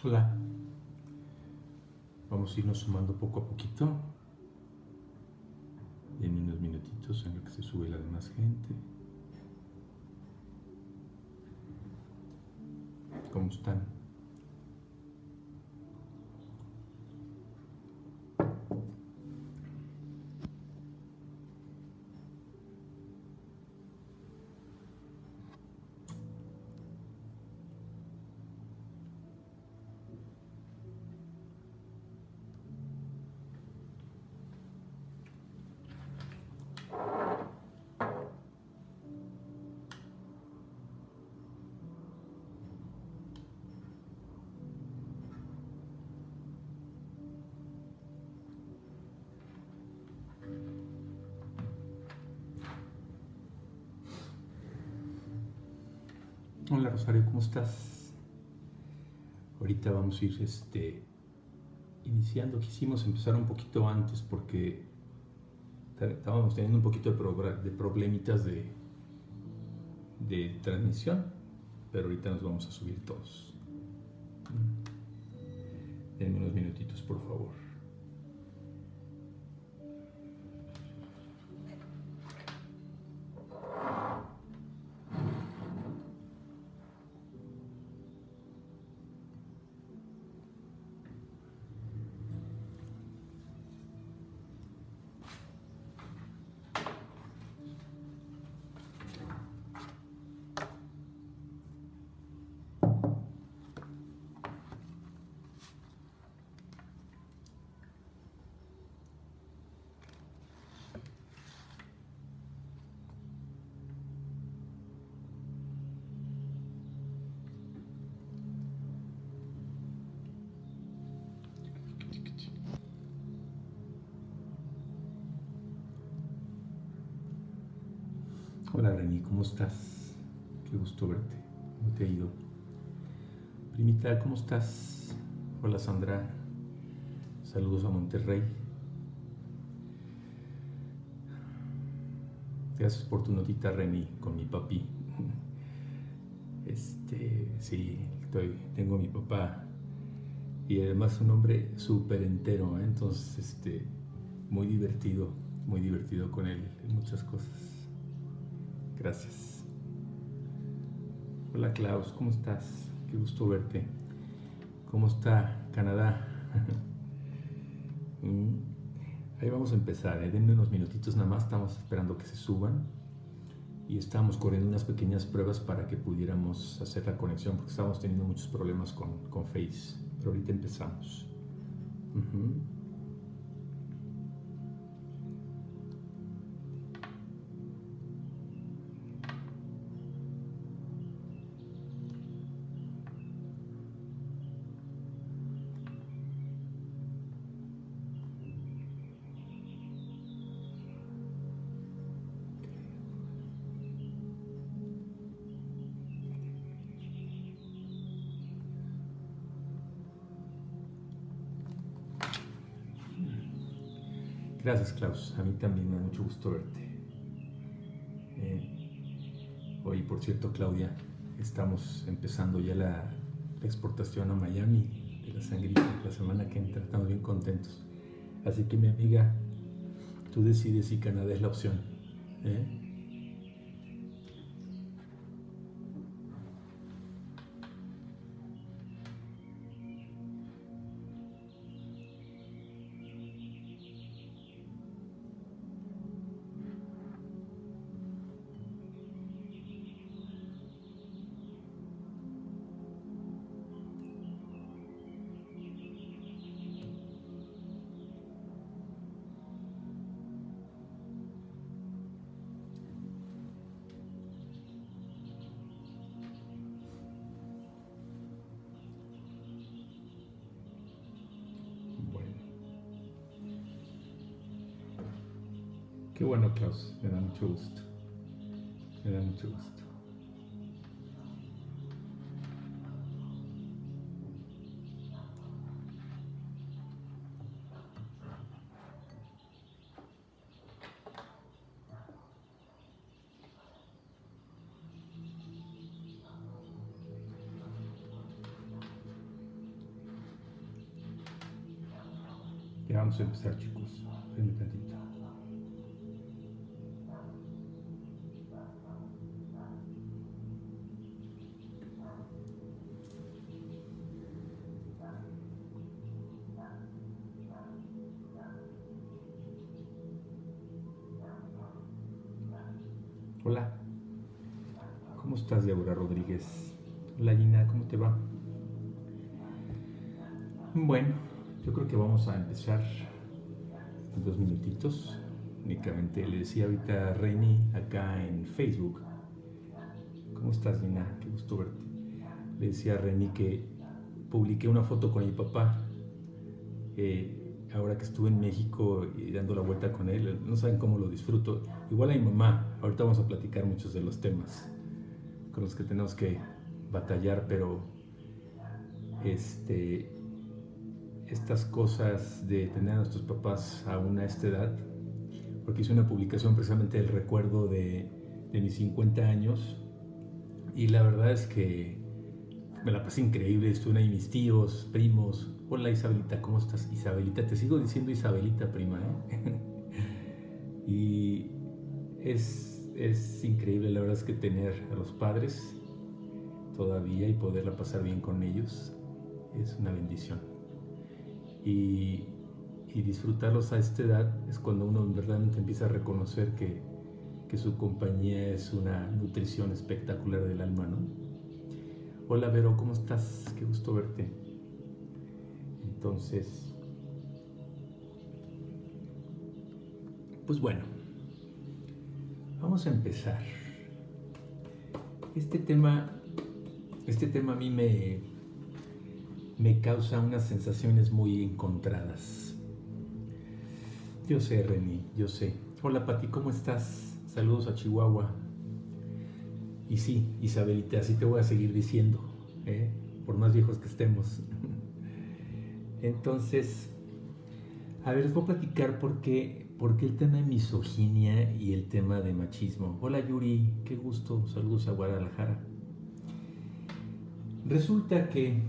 Hola, vamos a irnos sumando poco a poquito. En unos minutitos en lo que se sube la demás gente. ¿Cómo están? Hola Rosario, ¿cómo estás? Ahorita vamos a ir iniciando. Quisimos empezar un poquito antes porque estábamos teniendo un poquito de problemitas de transmisión, pero ahorita nos vamos a subir todos. Denme unos minutitos, por favor. Hola Reni, ¿cómo estás? Qué gusto verte. ¿Cómo te ha ido? Primita, ¿cómo estás? Hola Sandra. Saludos a Monterrey. Gracias por tu notita, Reni, con mi papi. Sí, tengo a mi papá y además un hombre súper entero, ¿eh? Entonces, muy divertido con él en muchas cosas. Gracias. Hola Klaus, ¿cómo estás? Qué gusto verte. ¿Cómo está Canadá? Ahí vamos a empezar, ¿eh? Denme unos minutitos nada más, estamos esperando que se suban. Y estábamos corriendo unas pequeñas pruebas para que pudiéramos hacer la conexión porque estábamos teniendo muchos problemas con Face, pero ahorita empezamos. Gracias, Klaus. A mí también me da mucho gusto verte. Hoy, por cierto, Claudia, estamos empezando ya la exportación a Miami de la sangrita la semana que entra. Estamos bien contentos. Así que, mi amiga, tú decides si Canadá es la opción. ¿eh? Bueno, qué bueno, Klaus. Me da mucho gusto. Me da mucho gusto. Ya vamos a empezar, chicos. Espérenme tantito. Hola, ¿cómo estás, Deborah Rodríguez? Hola, Gina, ¿cómo te va? Bueno, yo creo que vamos a empezar en 2 minutitos. Únicamente le decía ahorita a Reni acá en Facebook. ¿Cómo estás, Gina? Qué gusto verte. Le decía a Reni que publiqué una foto con mi papá. Ahora que estuve en México y dando la vuelta con él, no saben cómo lo disfruto. Igual a mi mamá, ahorita vamos a platicar muchos de los temas con los que tenemos que batallar, pero estas cosas de tener a nuestros papás aún a esta edad, porque hice una publicación precisamente del recuerdo de mis 50 años y la verdad es que me la pasé increíble. Estuvieron ahí mis tíos, primos. Hola, Isabelita, ¿cómo estás? Isabelita, te sigo diciendo Isabelita, prima, ¿eh? Y es increíble, la verdad es que tener a los padres todavía y poderla pasar bien con ellos es una bendición. Y disfrutarlos a esta edad es cuando uno verdaderamente empieza a reconocer que su compañía es una nutrición espectacular del alma, ¿no? Hola, Vero, ¿cómo estás? Qué gusto verte. Entonces, pues bueno, vamos a empezar. Este tema a mí me causa unas sensaciones muy encontradas. Yo sé, Reni, yo sé. Hola, Pati, ¿cómo estás? Saludos a Chihuahua. Y sí, Isabelita, así te voy a seguir diciendo, por más viejos que estemos. Entonces, a ver, les voy a platicar por qué el tema de misoginia y el tema de machismo. Hola, Yuri, qué gusto, saludos a Guadalajara. Resulta que,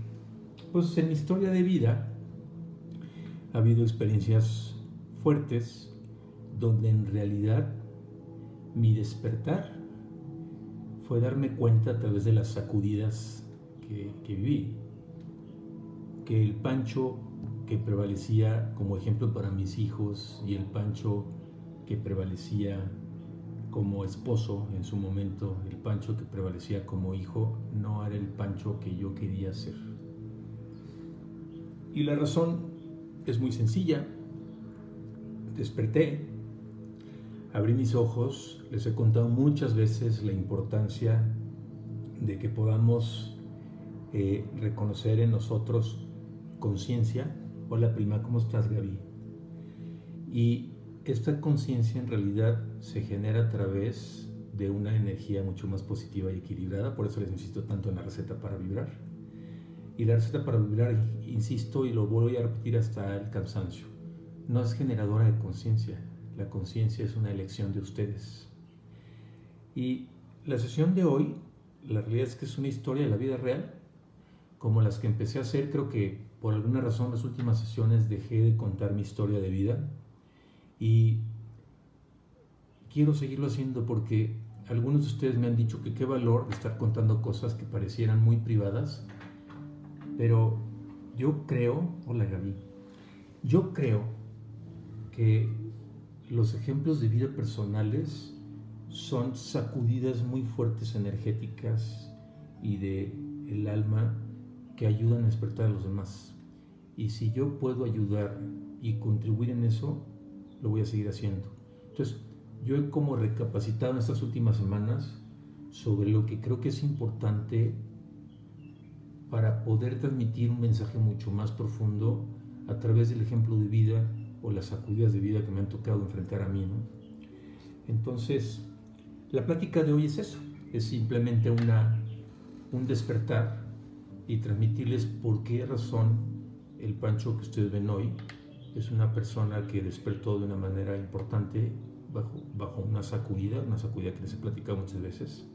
pues en mi historia de vida ha habido experiencias fuertes donde en realidad mi despertar fue darme cuenta a través de las sacudidas que viví, que el Pancho que prevalecía como ejemplo para mis hijos y el Pancho que prevalecía como esposo en su momento, el Pancho que prevalecía como hijo, no era el Pancho que yo quería ser. Y la razón es muy sencilla. Desperté, abrí mis ojos, les he contado muchas veces la importancia de que podamos reconocer en nosotros conciencia. Hola, prima, ¿cómo estás, Gaby? Y esta conciencia en realidad se genera a través de una energía mucho más positiva y equilibrada. Por eso les insisto tanto en la receta para vibrar. Y la receta para vibrar, insisto y lo voy a repetir hasta el cansancio, no es generadora de conciencia. La conciencia es una elección de ustedes. Y la sesión de hoy, la realidad es que es una historia de la vida real, como las que empecé a hacer. Creo que por alguna razón las últimas sesiones dejé de contar mi historia de vida y quiero seguirlo haciendo porque algunos de ustedes me han dicho que qué valor de estar contando cosas que parecieran muy privadas, pero yo creo, hola Gaby, yo creo que los ejemplos de vida personales son sacudidas muy fuertes energéticas y de el alma que ayudan a despertar a los demás. Y si yo puedo ayudar y contribuir en eso, lo voy a seguir haciendo. Entonces, yo he como recapacitado en estas últimas semanas sobre lo que creo que es importante para poder transmitir un mensaje mucho más profundo a través del ejemplo de vida o las sacudidas de vida que me han tocado enfrentar a mí, ¿no? Entonces, la plática de hoy es eso, es simplemente un despertar y transmitirles por qué razón el Pancho que ustedes ven hoy es una persona que despertó de una manera importante bajo una sacudida que les he platicado muchas veces,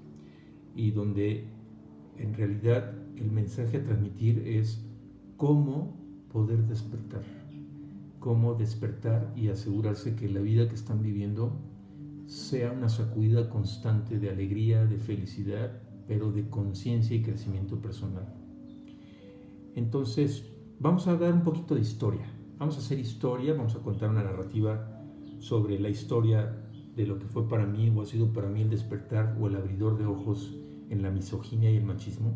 y donde en realidad el mensaje a transmitir es cómo poder despertar, cómo despertar y asegurarse que la vida que están viviendo sea una sacudida constante de alegría, de felicidad, pero de conciencia y crecimiento personal. Entonces, vamos a dar un poquito de historia. Vamos a hacer historia, vamos a contar una narrativa sobre la historia de lo que fue para mí o ha sido para mí el despertar o el abridor de ojos en la misoginia y el machismo.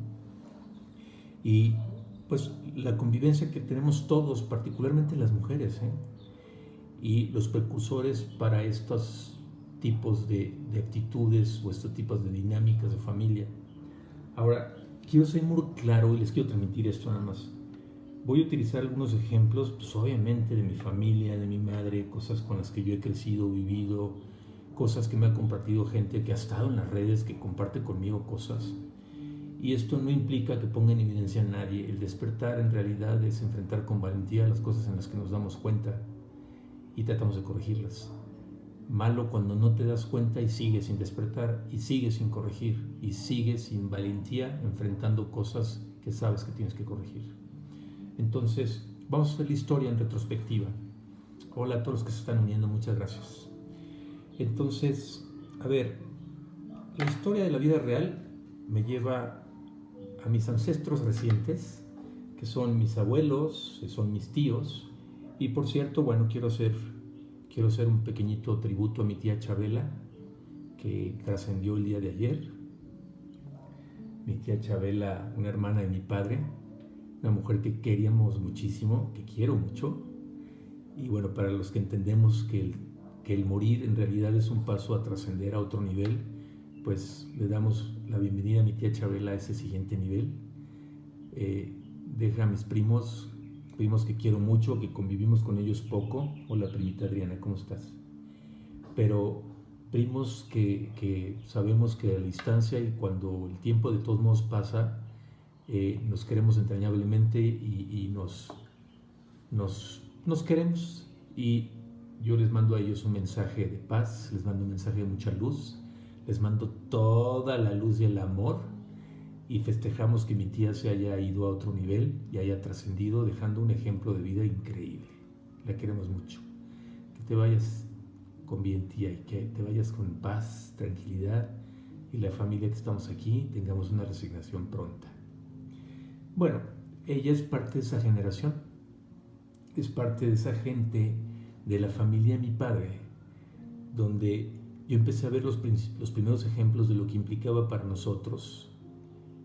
Y pues la convivencia que tenemos todos, particularmente las mujeres, y los precursores para estos tipos de actitudes o estos tipos de dinámicas de familia. Ahora, quiero ser muy claro y les quiero transmitir esto nada más. Voy a utilizar algunos ejemplos, pues obviamente de mi familia, de mi madre, cosas con las que yo he crecido, vivido, cosas que me ha compartido gente que ha estado en las redes, que comparte conmigo cosas. Y esto no implica que ponga en evidencia a nadie. El despertar en realidad es enfrentar con valentía las cosas en las que nos damos cuenta y tratamos de corregirlas. Malo cuando no te das cuenta y sigues sin despertar, y sigues sin corregir, y sigues sin valentía enfrentando cosas que sabes que tienes que corregir. Entonces, vamos a hacer la historia en retrospectiva. Hola a todos los que se están uniendo, muchas gracias. Entonces, a ver, la historia de la vida real me lleva a mis ancestros recientes, que son mis abuelos, que son mis tíos, y por cierto, bueno, quiero hacer un pequeñito tributo a mi tía Chabela, que trascendió el día de ayer. Mi tía Chabela, una hermana de mi padre, una mujer que queríamos muchísimo, que quiero mucho, y bueno, para los que entendemos que el morir en realidad es un paso a trascender a otro nivel, pues le damos la bienvenida a mi tía Chabela a ese siguiente nivel. Deja a mis primos que quiero mucho, que convivimos con ellos poco. Hola primita Adriana, ¿cómo estás? Pero primos que sabemos que a la distancia y cuando el tiempo de todos modos pasa, nos queremos entrañablemente y nos queremos, y yo les mando a ellos un mensaje de paz, les mando un mensaje de mucha luz, les mando toda la luz y el amor, y festejamos que mi tía se haya ido a otro nivel y haya trascendido, dejando un ejemplo de vida increíble. La queremos mucho. Que te vayas con bien, tía, y que te vayas con paz, tranquilidad, y la familia que estamos aquí tengamos una resignación pronta. Bueno, ella es parte de esa generación, es parte de esa gente de la familia de mi padre, donde yo empecé a ver los primeros ejemplos de lo que implicaba para nosotros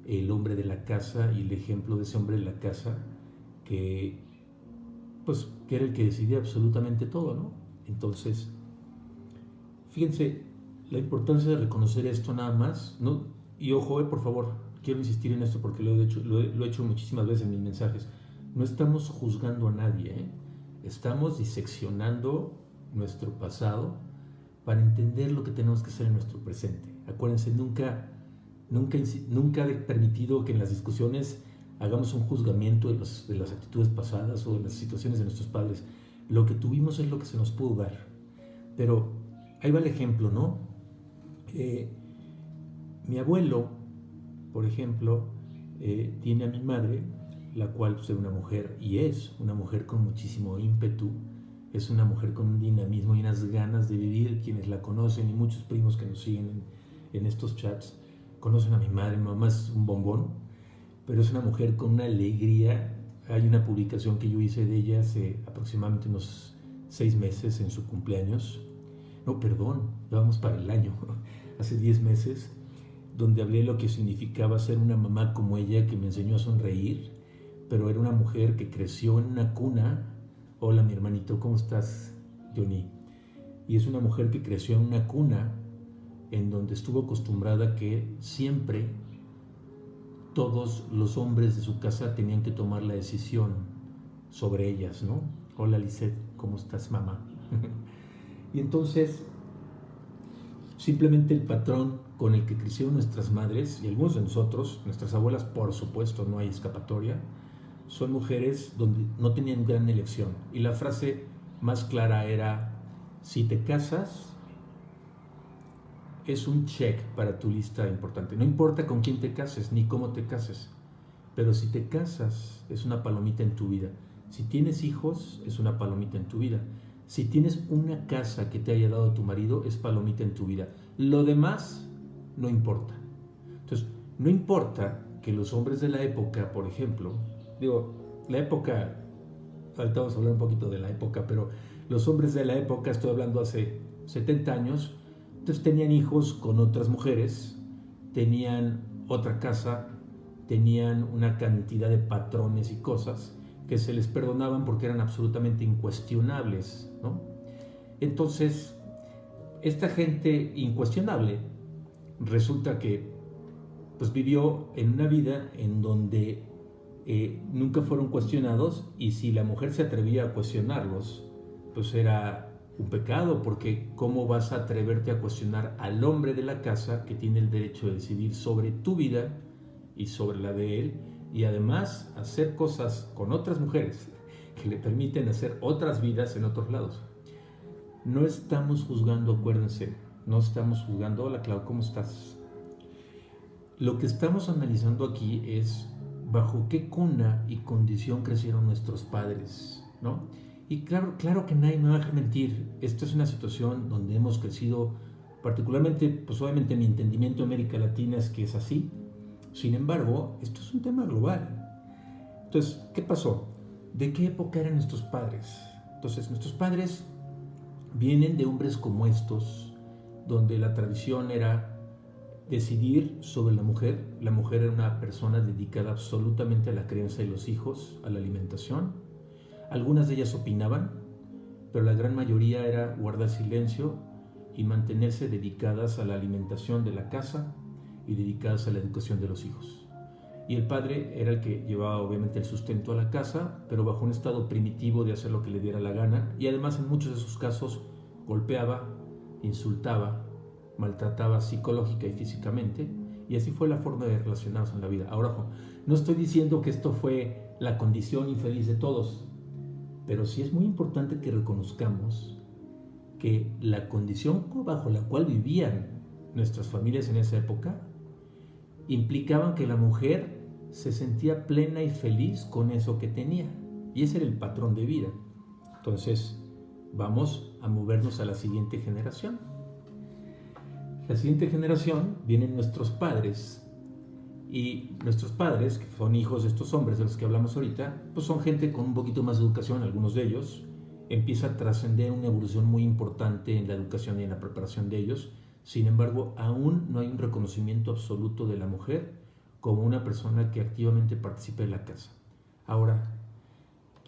el hombre de la casa, y el ejemplo de ese hombre de la casa que era el que decidía absolutamente todo, ¿no? Entonces, fíjense la importancia de reconocer esto nada más, ¿no? Y ojo, por favor, quiero insistir en esto porque lo he hecho muchísimas veces en mis mensajes. No estamos juzgando a nadie, estamos diseccionando nuestro pasado para entender lo que tenemos que hacer en nuestro presente. Acuérdense, nunca he permitido que en las discusiones hagamos un juzgamiento de las actitudes pasadas o de las situaciones de nuestros padres. Lo que tuvimos es lo que se nos pudo dar. Pero ahí va el ejemplo, ¿no? Mi abuelo, por ejemplo, tiene a mi madre, la cual es una mujer, y es una mujer con muchísimo ímpetu, es una mujer con un dinamismo y unas ganas de vivir. Quienes la conocen, y muchos primos que nos siguen en estos chats, conocen a mi madre. Mi mamá es un bombón, pero es una mujer con una alegría. Hay una publicación que yo hice de ella hace aproximadamente unos 6 meses en su cumpleaños. No, perdón, vamos para el año, hace 10 meses, donde hablé de lo que significaba ser una mamá como ella, que me enseñó a sonreír, pero era una mujer que creció en una cuna. Hola mi hermanito, ¿cómo estás, Johnny? Y es una mujer que creció en una cuna en donde estuvo acostumbrada a que siempre todos los hombres de su casa tenían que tomar la decisión sobre ellas, ¿no? Hola Lisette, ¿cómo estás, mamá? Y entonces, simplemente el patrón con el que crecieron nuestras madres, y algunos de nosotros, nuestras abuelas, por supuesto, no hay escapatoria, son mujeres donde no tenían gran elección. Y la frase más clara era: si te casas, es un check para tu lista importante. No importa con quién te cases ni cómo te cases, pero si te casas, es una palomita en tu vida. Si tienes hijos, es una palomita en tu vida. Si tienes una casa que te haya dado tu marido, es palomita en tu vida. Lo demás no importa. Entonces, no importa que los hombres de la época, por ejemplo, la época, ahorita vamos a hablar un poquito de la época, pero los hombres de la época, estoy hablando hace 70 años, entonces tenían hijos con otras mujeres, tenían otra casa, tenían una cantidad de patrones y cosas que se les perdonaban porque eran absolutamente incuestionables, ¿no? Entonces, esta gente incuestionable resulta que pues vivió en una vida en donde nunca fueron cuestionados, y si la mujer se atrevía a cuestionarlos, pues era un pecado, porque ¿cómo vas a atreverte a cuestionar al hombre de la casa que tiene el derecho de decidir sobre tu vida y sobre la de él, y además hacer cosas con otras mujeres que le permiten hacer otras vidas en otros lados? No estamos juzgando, acuérdense, no estamos juzgando. Hola Clau, ¿cómo estás? Lo que estamos analizando aquí es bajo qué cuna y condición crecieron nuestros padres, ¿no? Y claro que nadie me va a mentir, esta es una situación donde hemos crecido, particularmente, pues obviamente mi entendimiento de América Latina es que es así. Sin embargo, esto es un tema global. Entonces, ¿qué pasó? ¿De qué época eran nuestros padres? Entonces, nuestros padres vienen de hombres como estos, donde la tradición era decidir sobre la mujer. La mujer era una persona dedicada absolutamente a la crianza de los hijos, a la alimentación. Algunas de ellas opinaban, pero la gran mayoría era guardar silencio y mantenerse dedicadas a la alimentación de la casa y dedicadas a la educación de los hijos. Y el padre era el que llevaba obviamente el sustento a la casa, pero bajo un estado primitivo de hacer lo que le diera la gana, y además en muchos de esos casos golpeaba, insultaba, maltrataba psicológica y físicamente, y así fue la forma de relacionarse en la vida. Ahora, no estoy diciendo que esto fue la condición infeliz de todos, pero sí es muy importante que reconozcamos que la condición bajo la cual vivían nuestras familias en esa época implicaban que la mujer se sentía plena y feliz con eso que tenía, y ese era el patrón de vida. Entonces, vamos a movernos a la siguiente generación. La siguiente generación vienen nuestros padres, y nuestros padres, que son hijos de estos hombres de los que hablamos ahorita, pues son gente con un poquito más de educación. Algunos de ellos empieza a trascender una evolución muy importante en la educación y en la preparación de ellos. Sin embargo, aún no hay un reconocimiento absoluto de la mujer como una persona que activamente participe en la casa. Ahora,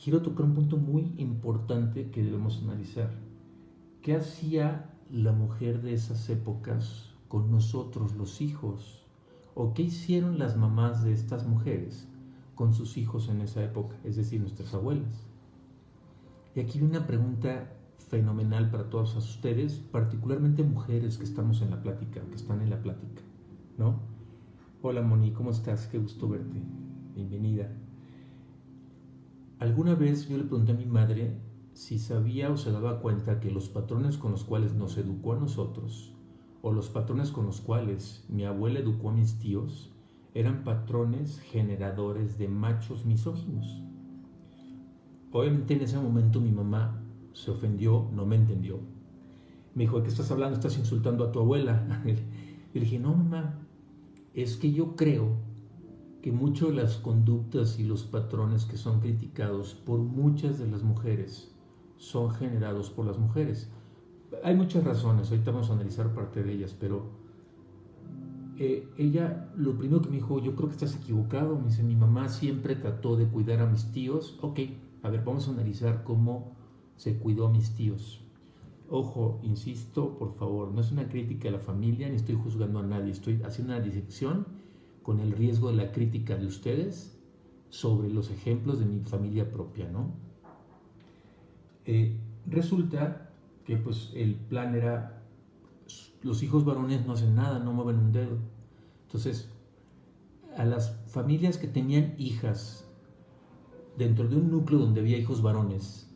quiero tocar un punto muy importante que debemos analizar. ¿Qué hacía la mujer de esas épocas con nosotros, los hijos? ¿O qué hicieron las mamás de estas mujeres con sus hijos en esa época? Es decir, nuestras abuelas. Y aquí viene una pregunta fenomenal para todos ustedes, particularmente mujeres que estamos en la plática, que están en la plática, ¿no? Hola Moni, ¿cómo estás? Qué gusto verte. Bienvenida. Alguna vez yo le pregunté a mi madre si sabía o se daba cuenta que los patrones con los cuales nos educó a nosotros, o los patrones con los cuales mi abuela educó a mis tíos, eran patrones generadores de machos misóginos. Obviamente en ese momento mi mamá se ofendió, no me entendió. Me dijo, ¿de qué estás hablando? ¿Estás insultando a tu abuela? Y le dije, no mamá, es que yo creo que muchas de las conductas y los patrones que son criticados por muchas de las mujeres son generados por las mujeres. Hay muchas razones, ahorita vamos a analizar parte de ellas, pero ella lo primero que me dijo, yo creo que estás equivocado. Me dice, mi mamá siempre trató de cuidar a mis tíos. Ok, a ver, vamos a analizar cómo se cuidó a mis tíos. Ojo, insisto, por favor, no es una crítica a la familia, ni estoy juzgando a nadie, estoy haciendo una disección con el riesgo de la crítica de ustedes sobre los ejemplos de mi familia propia, ¿no? Resulta que pues el plan era, los hijos varones no hacen nada, no mueven un dedo. Entonces, a las familias que tenían hijas dentro de un núcleo donde había hijos varones,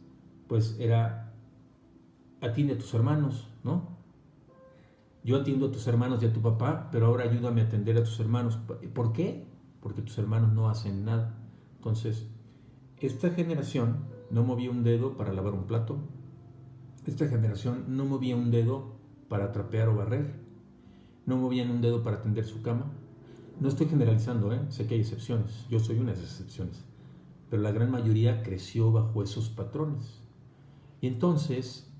pues era, atiende a tus hermanos, ¿no? Yo atiendo a tus hermanos y a tu papá, pero ahora ayúdame a atender a tus hermanos. ¿Por qué? Porque tus hermanos no hacen nada. Entonces, esta generación no movía un dedo para lavar un plato. Esta generación no movía un dedo para trapear o barrer. No movían un dedo para tender su cama. No estoy generalizando, sé que hay excepciones. Yo soy una de esas excepciones. Pero la gran mayoría creció bajo esos patrones. Y entonces,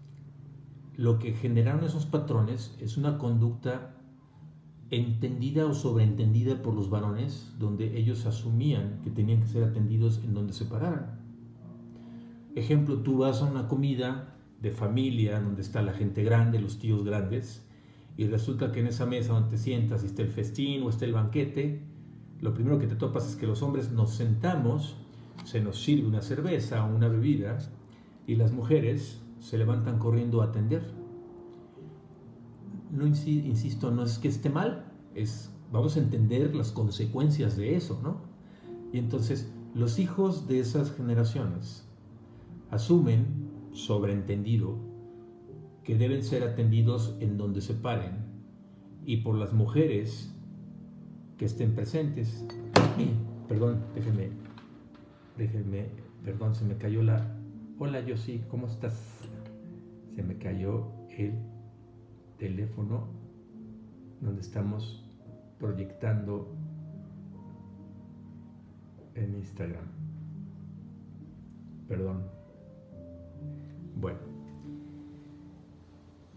lo que generaron esos patrones es una conducta entendida o sobreentendida por los varones, donde ellos asumían que tenían que ser atendidos en donde se pararan. Ejemplo, tú vas a una comida de familia donde está la gente grande, los tíos grandes, y resulta que en esa mesa donde te sientas y está el festín o está el banquete, lo primero que te topas es que los hombres nos sentamos, se nos sirve una cerveza o una bebida, y las mujeres se levantan corriendo a atender. No insisto, no es que esté mal, vamos a entender las consecuencias de eso, ¿no? Y entonces los hijos de esas generaciones asumen, sobreentendido, que deben ser atendidos en donde se paren y por las mujeres que estén presentes. Perdón, déjenme, perdón, se me cayó la... Hola, Yossi, ¿cómo estás? Se me cayó el teléfono donde estamos proyectando en Instagram. Perdón. Bueno.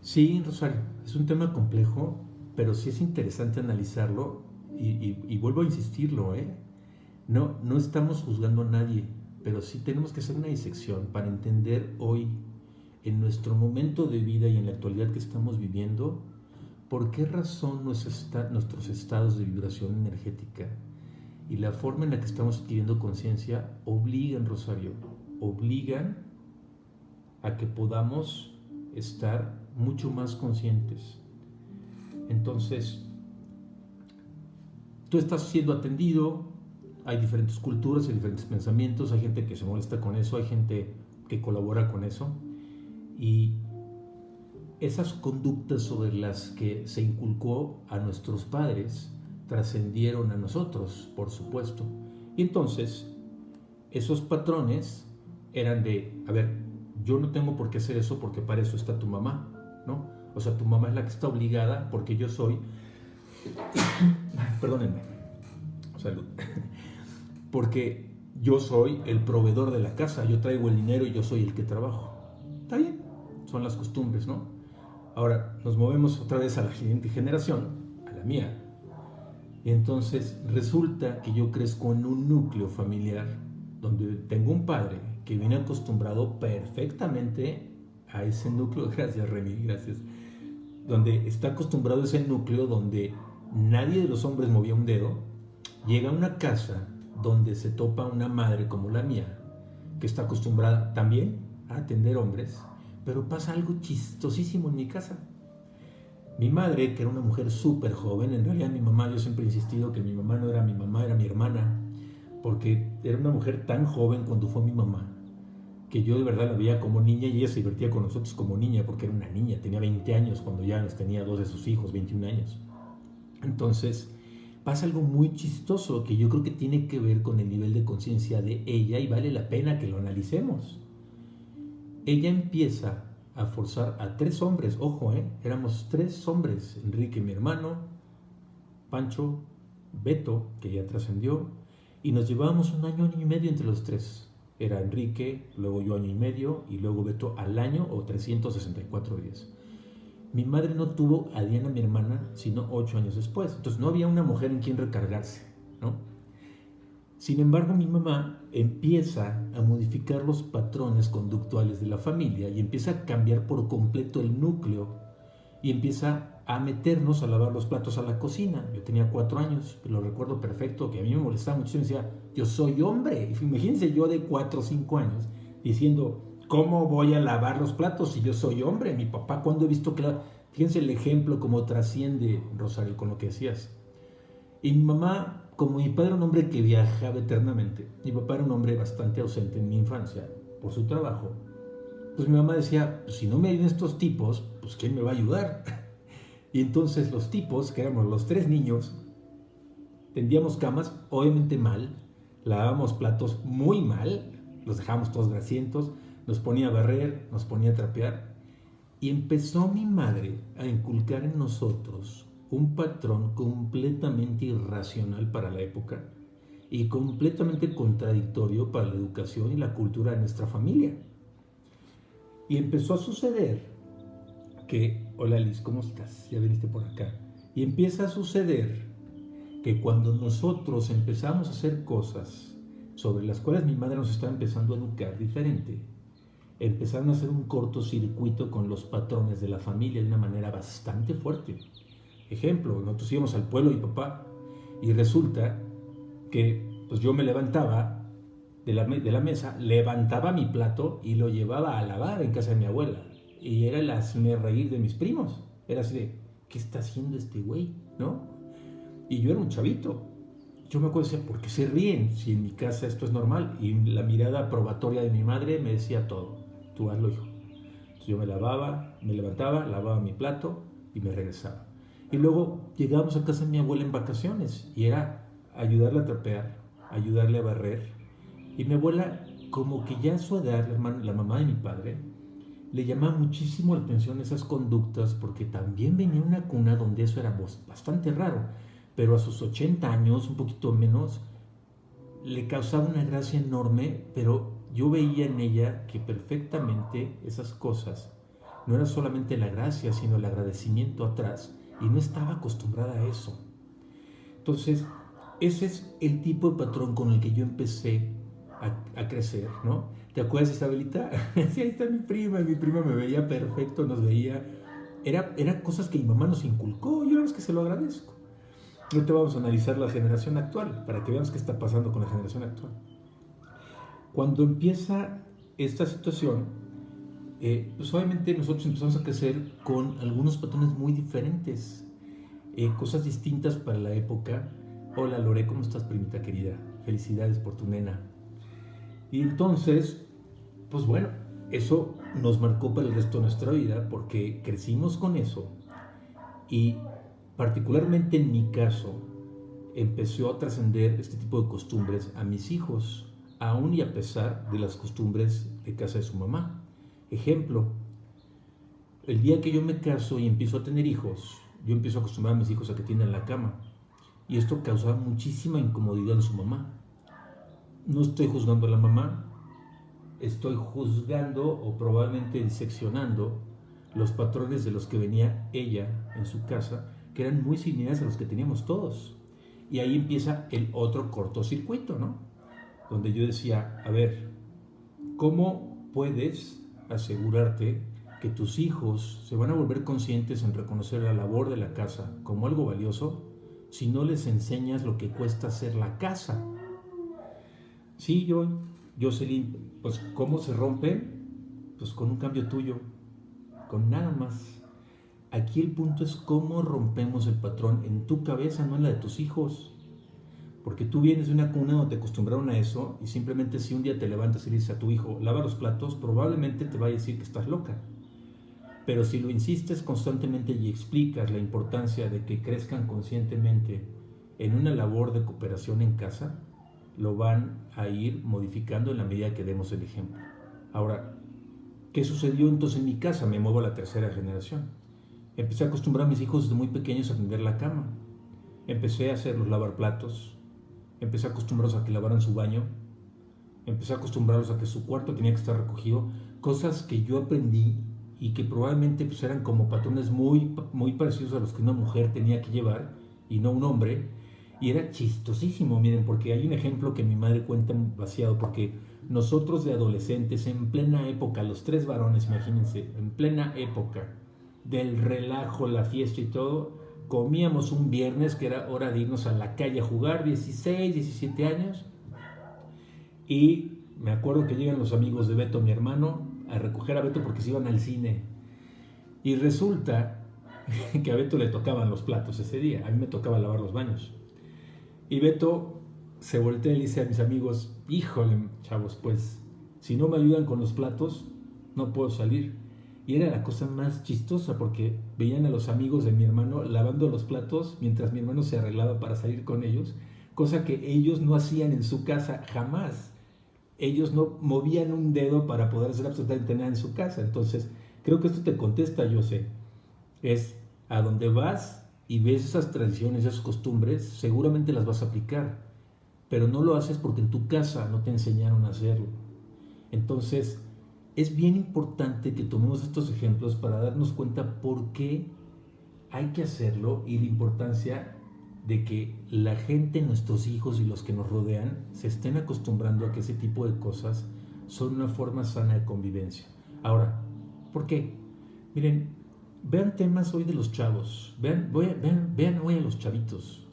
Sí, Rosario, es un tema complejo, pero sí es interesante analizarlo y vuelvo a insistirlo, No estamos juzgando a nadie, pero sí tenemos que hacer una disección para entender hoy, en nuestro momento de vida y en la actualidad que estamos viviendo, por qué razón nuestros estados de vibración energética y la forma en la que estamos adquiriendo conciencia obligan, Rosario, obligan a que podamos estar mucho más conscientes. Entonces, tú estás siendo atendido, hay diferentes culturas, hay diferentes pensamientos, hay gente que se molesta con eso, hay gente que colabora con eso, y esas conductas sobre las que se inculcó a nuestros padres trascendieron a nosotros, por supuesto. Y entonces, esos patrones eran de, a ver, yo no tengo por qué hacer eso porque para eso está tu mamá, ¿no? O sea, tu mamá es la que está obligada porque yo soy, perdónenme, salud, porque yo soy el proveedor de la casa, yo traigo el dinero y yo soy el que trabajo. Está bien, son las costumbres, ¿no? Ahora, nos movemos otra vez a la siguiente generación, a la mía. Y entonces resulta que yo crezco en un núcleo familiar donde tengo un padre que viene acostumbrado perfectamente a ese núcleo, gracias Remy, gracias, donde está acostumbrado a ese núcleo donde nadie de los hombres movía un dedo. Llega a una casa donde se topa una madre como la mía, que está acostumbrada también a atender hombres, pero pasa algo chistosísimo en mi casa. Mi madre, que era una mujer súper joven, en realidad mi mamá, yo siempre he insistido que mi mamá no era mi mamá, era mi hermana, porque era una mujer tan joven cuando fue mi mamá, que yo de verdad la veía como niña y ella se divertía con nosotros como niña, porque era una niña, tenía 20 años cuando ya nos tenía 2 de sus hijos, 21 años. Entonces, pasa algo muy chistoso que yo creo que tiene que ver con el nivel de conciencia de ella y vale la pena que lo analicemos. Ella empieza a forzar a 3 hombres, ojo, éramos 3 hombres, Enrique, mi hermano, Pancho, Beto, que ya trascendió, y nos llevábamos un año y medio entre los 3. Era Enrique, luego yo año y medio, y luego Beto al año o 364 días. Mi madre no tuvo a Diana, mi hermana, sino 8 años después. Entonces no había una mujer en quien recargarse, ¿no? Sin embargo, mi mamá empieza a modificar los patrones conductuales de la familia y empieza a cambiar por completo el núcleo y empieza a meternos a lavar los platos a la cocina. Yo tenía 4 años, pero lo recuerdo perfecto, que a mí me molestaba mucho y decía, yo soy hombre. Imagínense yo de 4 o 5 años diciendo, ¿cómo voy a lavar los platos si yo soy hombre? Mi papá, ¿cuándo he visto que fíjense el ejemplo cómo trasciende, Rosario, con lo que decías? Y mi mamá, como mi padre era un hombre que viajaba eternamente, mi papá era un hombre bastante ausente en mi infancia por su trabajo, pues mi mamá decía, pues si no me ayudan estos tipos, pues ¿quién me va a ayudar? Y entonces los tipos, que éramos los 3 niños, tendíamos camas, obviamente mal, lavábamos platos muy mal, los dejábamos todos grasientos, nos ponía a barrer, nos ponía a trapear. Y empezó mi madre a inculcar en nosotros un patrón completamente irracional para la época y completamente contradictorio para la educación y la cultura de nuestra familia. Y empezó a suceder que, hola Liz, ¿cómo estás? Ya viniste por acá. Y empieza a suceder que cuando nosotros empezamos a hacer cosas sobre las cuales mi madre nos estaba empezando a educar diferente, empezaron a hacer un cortocircuito con los patrones de la familia de una manera bastante fuerte. Ejemplo, nosotros íbamos al pueblo de mi papá y resulta que pues yo me levantaba de la mesa, levantaba mi plato y lo llevaba a lavar en casa de mi abuela. Y era el hazme reír de mis primos. Era así de, ¿qué está haciendo este güey? ¿No? Y yo era un chavito. Yo me acuerdo de decir, ¿por qué se ríen? Si en mi casa esto es normal. Y la mirada probatoria de mi madre me decía todo. Tú hazlo, hijo. Entonces yo me levantaba, lavaba mi plato y me regresaba. Y luego llegábamos a casa de mi abuela en vacaciones y era ayudarle a trapear, ayudarle a barrer. Y mi abuela, como que ya a su edad, la mamá de mi padre, le llamaba muchísimo la atención esas conductas porque también venía una cuna donde eso era bastante raro, pero a sus 80 años, un poquito menos, le causaba una gracia enorme, pero yo veía en ella que perfectamente esas cosas no era solamente la gracia, sino el agradecimiento atrás, y no estaba acostumbrada a eso. Entonces, ese es el tipo de patrón con el que yo empecé a crecer, ¿no? ¿Te acuerdas, Isabelita? Sí, ahí está mi prima me veía perfecto, nos veía. Era cosas que mi mamá nos inculcó, y una vez que se lo agradezco. Ahorita vamos a analizar la generación actual, para que veamos qué está pasando con la generación actual. Cuando empieza esta situación, pues obviamente nosotros empezamos a crecer con algunos patrones muy diferentes, cosas distintas para la época. Hola Lore, ¿cómo estás, primita querida? Felicidades por tu nena. Y entonces, pues bueno, eso nos marcó para el resto de nuestra vida porque crecimos con eso y particularmente en mi caso empezó a trascender este tipo de costumbres a mis hijos, aún y a pesar de las costumbres de casa de su mamá. Ejemplo, el día que yo me caso y empiezo a tener hijos, yo empiezo a acostumbrar a mis hijos a que tiendan la cama y esto causaba muchísima incomodidad en su mamá. No estoy juzgando a la mamá, estoy juzgando o probablemente diseccionando los patrones de los que venía ella en su casa, que eran muy similares a los que teníamos todos. Y ahí empieza el otro cortocircuito, ¿no? Donde yo decía, a ver, ¿cómo puedes asegurarte que tus hijos se van a volver conscientes en reconocer la labor de la casa como algo valioso si no les enseñas lo que cuesta hacer la casa? Sí, Jocelyn, pues ¿cómo se rompe? Pues con un cambio tuyo, con nada más. Aquí el punto es cómo rompemos el patrón en tu cabeza, no en la de tus hijos. Porque tú vienes de una cuna donde te acostumbraron a eso y simplemente si un día te levantas y le dices a tu hijo, lava los platos, probablemente te vaya a decir que estás loca. Pero si lo insistes constantemente y explicas la importancia de que crezcan conscientemente en una labor de cooperación en casa, lo van a ir modificando en la medida que demos el ejemplo. Ahora, ¿qué sucedió entonces en mi casa? Me muevo a la tercera generación. Empecé a acostumbrar a mis hijos desde muy pequeños a tender la cama. Empecé a hacerlos lavar platos. Empecé a acostumbrarlos a que lavaran su baño. Empecé a acostumbrarlos a que su cuarto tenía que estar recogido. Cosas que yo aprendí y que probablemente pues, eran como patrones muy, muy parecidos a los que una mujer tenía que llevar y no un hombre. Y era chistosísimo, miren, porque hay un ejemplo que mi madre cuenta vaciado, porque nosotros de adolescentes, en plena época, los tres varones, imagínense, en plena época del relajo, la fiesta y todo, comíamos un viernes que era hora de irnos a la calle a jugar, 16, 17 años, y me acuerdo que llegan los amigos de Beto, mi hermano, a recoger a Beto porque se iban al cine, y resulta que a Beto le tocaban los platos ese día, a mí me tocaba lavar los baños. Y Beto se voltea y le dice a mis amigos, híjole, chavos, pues, si no me ayudan con los platos, no puedo salir. Y era la cosa más chistosa porque veían a los amigos de mi hermano lavando los platos mientras mi hermano se arreglaba para salir con ellos, cosa que ellos no hacían en su casa jamás. ellos no movían un dedo para poder hacer absolutamente nada en su casa. Entonces, creo que esto te contesta, yo sé, es a donde vas y ves esas tradiciones, esas costumbres, seguramente las vas a aplicar, pero no lo haces porque en tu casa no te enseñaron a hacerlo. Entonces, es bien importante que tomemos estos ejemplos para darnos cuenta por qué hay que hacerlo y la importancia de que la gente, nuestros hijos y los que nos rodean se estén acostumbrando a que ese tipo de cosas son una forma sana de convivencia. Ahora, ¿por qué? Miren, vean temas hoy de los chavos, vean hoy a los chavitos.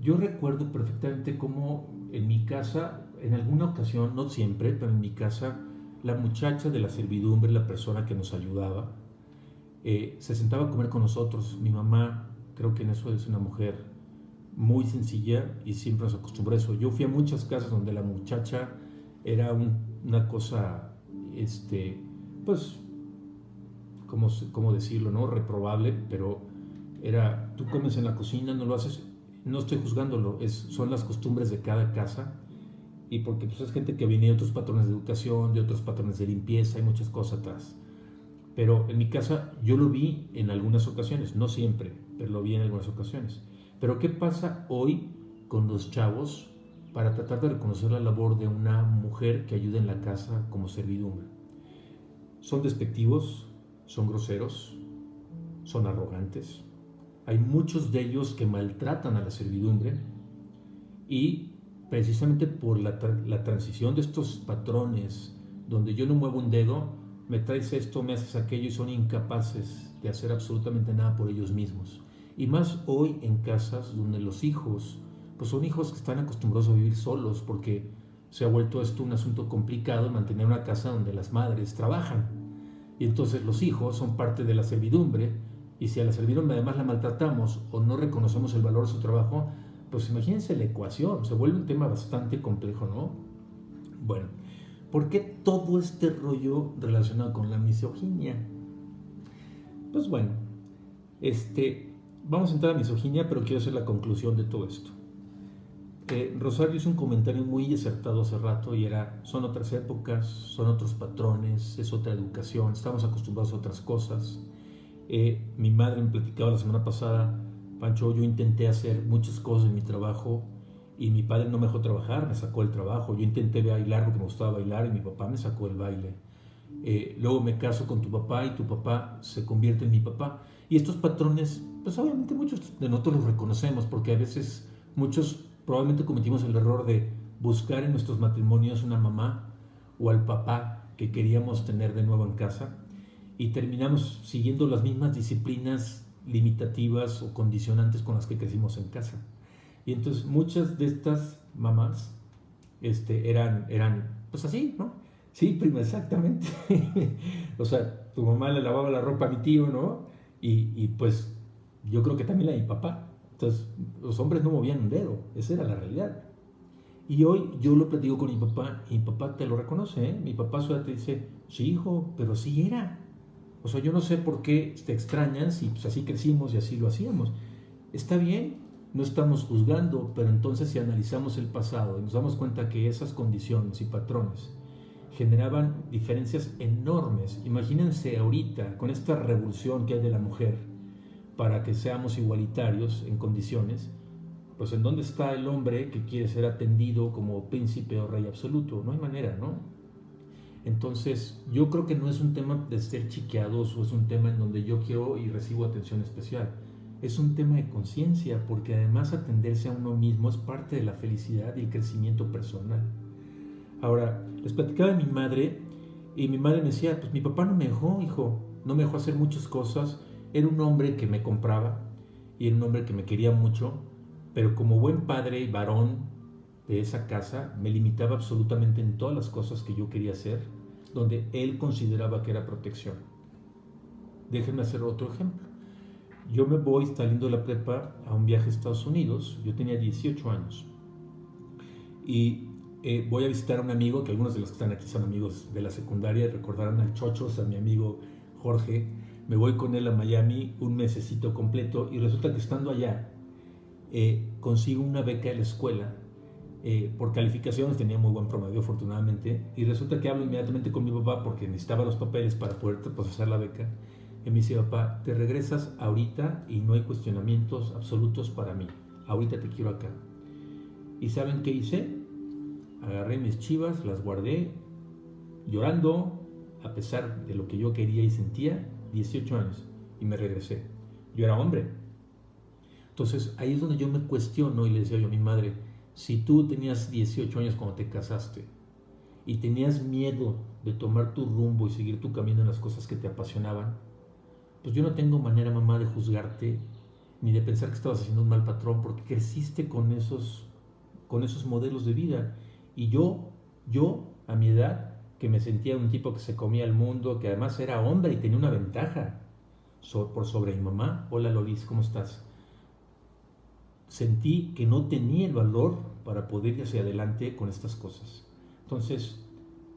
Yo recuerdo perfectamente cómo en mi casa, en alguna ocasión, no siempre, pero en mi casa, la muchacha de la servidumbre, la persona que nos ayudaba, se sentaba a comer con nosotros. Mi mamá, creo que en eso es una mujer muy sencilla y siempre nos acostumbró a eso. Yo fui a muchas casas donde la muchacha era una cosa, pues, ¿cómo decirlo, no? Reprobable, pero era, tú comes en la cocina, no lo haces, no estoy juzgándolo, son las costumbres de cada casa y porque pues, es gente que viene de otros patrones de educación, de otros patrones de limpieza, hay muchas cosas atrás. Pero en mi casa yo lo vi en algunas ocasiones, no siempre, pero lo vi en algunas ocasiones. Pero ¿qué pasa hoy con los chavos para tratar de reconocer la labor de una mujer que ayuda en la casa como servidumbre? Son despectivos, son groseros, son arrogantes. Hay muchos de ellos que maltratan a la servidumbre y precisamente por la transición de estos patrones donde yo no muevo un dedo, me traes esto, me haces aquello y son incapaces de hacer absolutamente nada por ellos mismos. Y más hoy en casas donde los hijos, pues son hijos que están acostumbrados a vivir solos porque se ha vuelto esto un asunto complicado mantener una casa donde las madres trabajan. Y entonces los hijos son parte de la servidumbre y si a la servidumbre además la maltratamos o no reconocemos el valor de su trabajo, pues imagínense la ecuación, se vuelve un tema bastante complejo, ¿no? Bueno, ¿por qué todo este rollo relacionado con la misoginia? Pues bueno, vamos a entrar a misoginia, pero quiero hacer la conclusión de todo esto. Rosario hizo un comentario muy acertado hace rato y era, son otras épocas, son otros patrones, es otra educación, estamos acostumbrados a otras cosas. Mi madre me platicaba la semana pasada, Pancho, yo intenté hacer muchas cosas en mi trabajo y mi padre no me dejó trabajar, me sacó el trabajo. Yo intenté bailar porque me gustaba bailar y mi papá me sacó el baile. Luego me caso con tu papá y tu papá se convierte en mi papá. Y estos patrones, pues obviamente muchos de nosotros los reconocemos porque a veces muchos probablemente cometimos el error de buscar en nuestros matrimonios una mamá o al papá que queríamos tener de nuevo en casa y terminamos siguiendo las mismas disciplinas limitativas o condicionantes con las que crecimos en casa. Y entonces muchas de estas mamás eran pues así, ¿no? Sí, prima, exactamente. O sea, tu mamá le lavaba la ropa a mi tío, ¿no? Y pues yo creo que también la de mi papá. Entonces, los hombres no movían un dedo, esa era la realidad. Y hoy yo lo platico con mi papá y mi papá te lo reconoce, ¿eh? Mi papá suele te dice, sí, hijo, pero sí era. O sea, yo no sé por qué te extrañan si pues, así crecimos y así lo hacíamos. Está bien, no estamos juzgando, pero entonces si analizamos el pasado y nos damos cuenta que esas condiciones y patrones generaban diferencias enormes. Imagínense ahorita, con esta revolución que hay de la mujer, para que seamos igualitarios en condiciones, pues en dónde está el hombre que quiere ser atendido como príncipe o rey absoluto. No hay manera, ¿no? Entonces yo creo que no es un tema de ser chiqueados o es un tema en donde yo quiero y recibo atención especial. Es un tema de conciencia porque además atenderse a uno mismo es parte de la felicidad y el crecimiento personal. Ahora, les platicaba de mi madre y mi madre me decía, pues mi papá no me dejó, hijo, no me dejó hacer muchas cosas. Era un hombre que me compraba y era un hombre que me quería mucho, pero como buen padre y varón de esa casa, me limitaba absolutamente en todas las cosas que yo quería hacer, donde él consideraba que era protección. Déjenme hacer otro ejemplo. Yo me voy saliendo de la prepa a un viaje a Estados Unidos, yo tenía 18 años, y voy a visitar a un amigo, que algunos de los que están aquí son amigos de la secundaria, recordarán al Chochos, a mi amigo Jorge. Me voy con él a Miami un mesecito completo y resulta que estando allá consigo una beca de la escuela Por calificaciones tenía muy buen promedio, afortunadamente, y resulta que hablo inmediatamente con mi papá porque necesitaba los papeles para poder procesar la beca. Y me dice: papá, te regresas ahorita y no hay cuestionamientos absolutos para mí. Ahorita te quiero acá. ¿Y saben qué hice? Agarré mis chivas, las guardé, llorando, a pesar de lo que yo quería y sentía, 18 años, y me regresé. Yo era hombre. Entonces ahí es donde yo me cuestiono y le decía yo a mi madre: si tú tenías 18 años cuando te casaste y tenías miedo de tomar tu rumbo y seguir tu camino en las cosas que te apasionaban, pues yo no tengo manera, mamá, de juzgarte ni de pensar que estabas haciendo un mal patrón, porque creciste con esos modelos de vida. Y yo, a mi edad, que me sentía un tipo que se comía el mundo, que además era hombre y tenía una ventaja por sobre mi mamá. Hola Loris, ¿cómo estás? Sentí que no tenía el valor para poder ir hacia adelante con estas cosas. Entonces,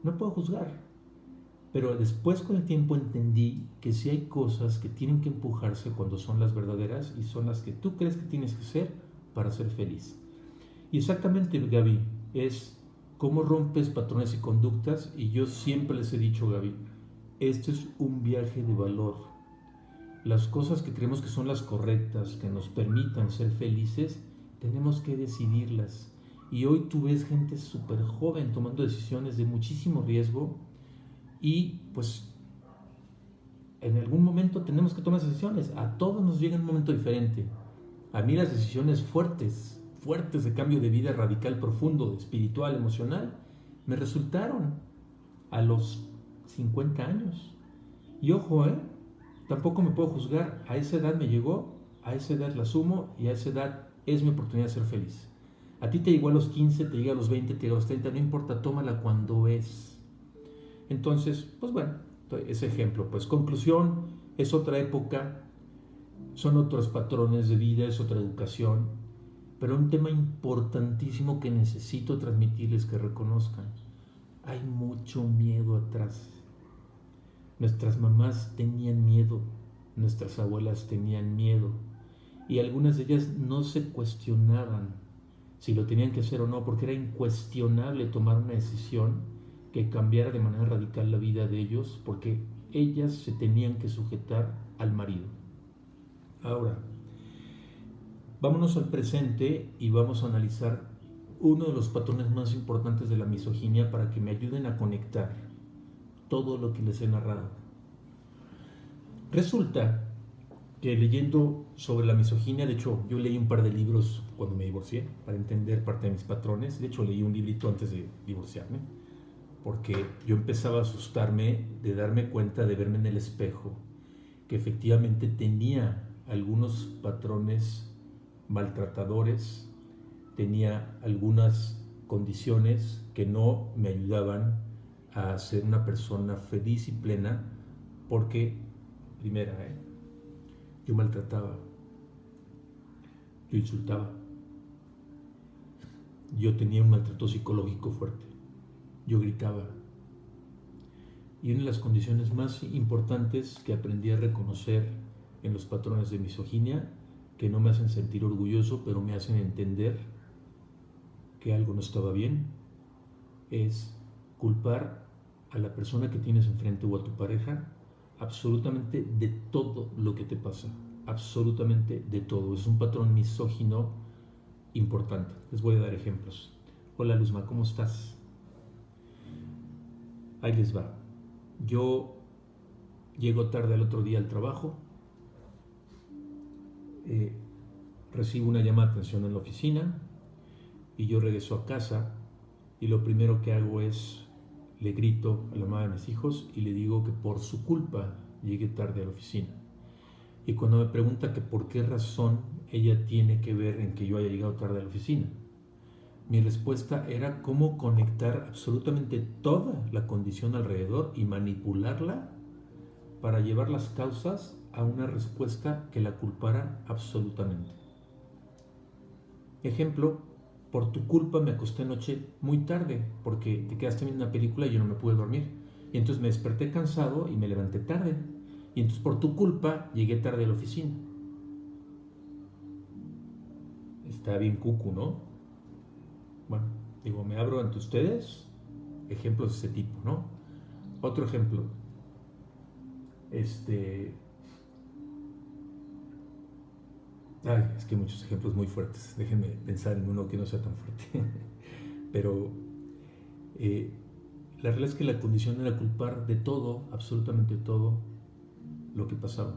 no puedo juzgar. Pero después, con el tiempo, entendí que sí hay cosas que tienen que empujarse cuando son las verdaderas y son las que tú crees que tienes que ser para ser feliz. Y exactamente, Gaby, es cómo rompes patrones y conductas. Y yo siempre les he dicho, Gaby, este es un viaje de valor. Las cosas que creemos que son las correctas, que nos permitan ser felices, tenemos que decidirlas. Y hoy tú ves gente súper joven tomando decisiones de muchísimo riesgo y pues en algún momento tenemos que tomar decisiones. A todos nos llega un momento diferente. A mí las decisiones fuertes de cambio de vida radical, profundo, espiritual, emocional, me resultaron a los 50 años. Y ojo, tampoco me puedo juzgar. A esa edad me llegó, a esa edad la asumo y a esa edad es mi oportunidad de ser feliz. A ti te llegó a los 15, te llega a los 20, te llega a los 30, no importa, tómala cuando es. Entonces, pues bueno, ese ejemplo. Pues conclusión, es otra época, son otros patrones de vida, es otra educación, pero un tema importantísimo que necesito transmitirles que reconozcan. Hay mucho miedo atrás. Nuestras mamás tenían miedo, nuestras abuelas tenían miedo, y algunas de ellas no se cuestionaban si lo tenían que hacer o no, porque era incuestionable tomar una decisión que cambiara de manera radical la vida de ellos, porque ellas se tenían que sujetar al marido. Ahora, vámonos al presente y vamos a analizar uno de los patrones más importantes de la misoginia para que me ayuden a conectar todo lo que les he narrado. Resulta que leyendo sobre la misoginia, de hecho yo leí un par de libros cuando me divorcié para entender parte de mis patrones. De hecho leí un librito antes de divorciarme, porque yo empezaba a asustarme de darme cuenta, de verme en el espejo, que efectivamente tenía algunos patrones maltratadores, tenía algunas condiciones que no me ayudaban a ser una persona feliz y plena, porque, primera, yo maltrataba, yo insultaba, yo tenía un maltrato psicológico fuerte, yo gritaba. Y una de las condiciones más importantes que aprendí a reconocer en los patrones de misoginia, que no me hacen sentir orgulloso, pero me hacen entender que algo no estaba bien, es culpar a la persona que tienes enfrente o a tu pareja absolutamente de todo lo que te pasa, absolutamente de todo. Es un patrón misógino importante. Les voy a dar ejemplos. Hola Luzma, ¿cómo estás? Ahí les va. Yo llego tarde al otro día al trabajo, recibo una llamada de atención en la oficina y yo regreso a casa y lo primero que hago es le grito a la mamá de mis hijos y le digo que por su culpa llegué tarde a la oficina. Y cuando me pregunta que por qué razón ella tiene que ver en que yo haya llegado tarde a la oficina, mi respuesta era cómo conectar absolutamente toda la condición alrededor y manipularla para llevar las causas a una respuesta que la culpara absolutamente. Ejemplo, por tu culpa me acosté anoche muy tarde porque te quedaste viendo una película y yo no me pude dormir. Y entonces me desperté cansado y me levanté tarde. Y entonces por tu culpa llegué tarde a la oficina. Está bien cucu, ¿no? Bueno, digo, me abro ante ustedes ejemplos de ese tipo, ¿no? Otro ejemplo, es que hay muchos ejemplos muy fuertes, déjenme pensar en uno que no sea tan fuerte, pero la realidad es que la condición era culpar de todo, absolutamente todo, lo que pasaba.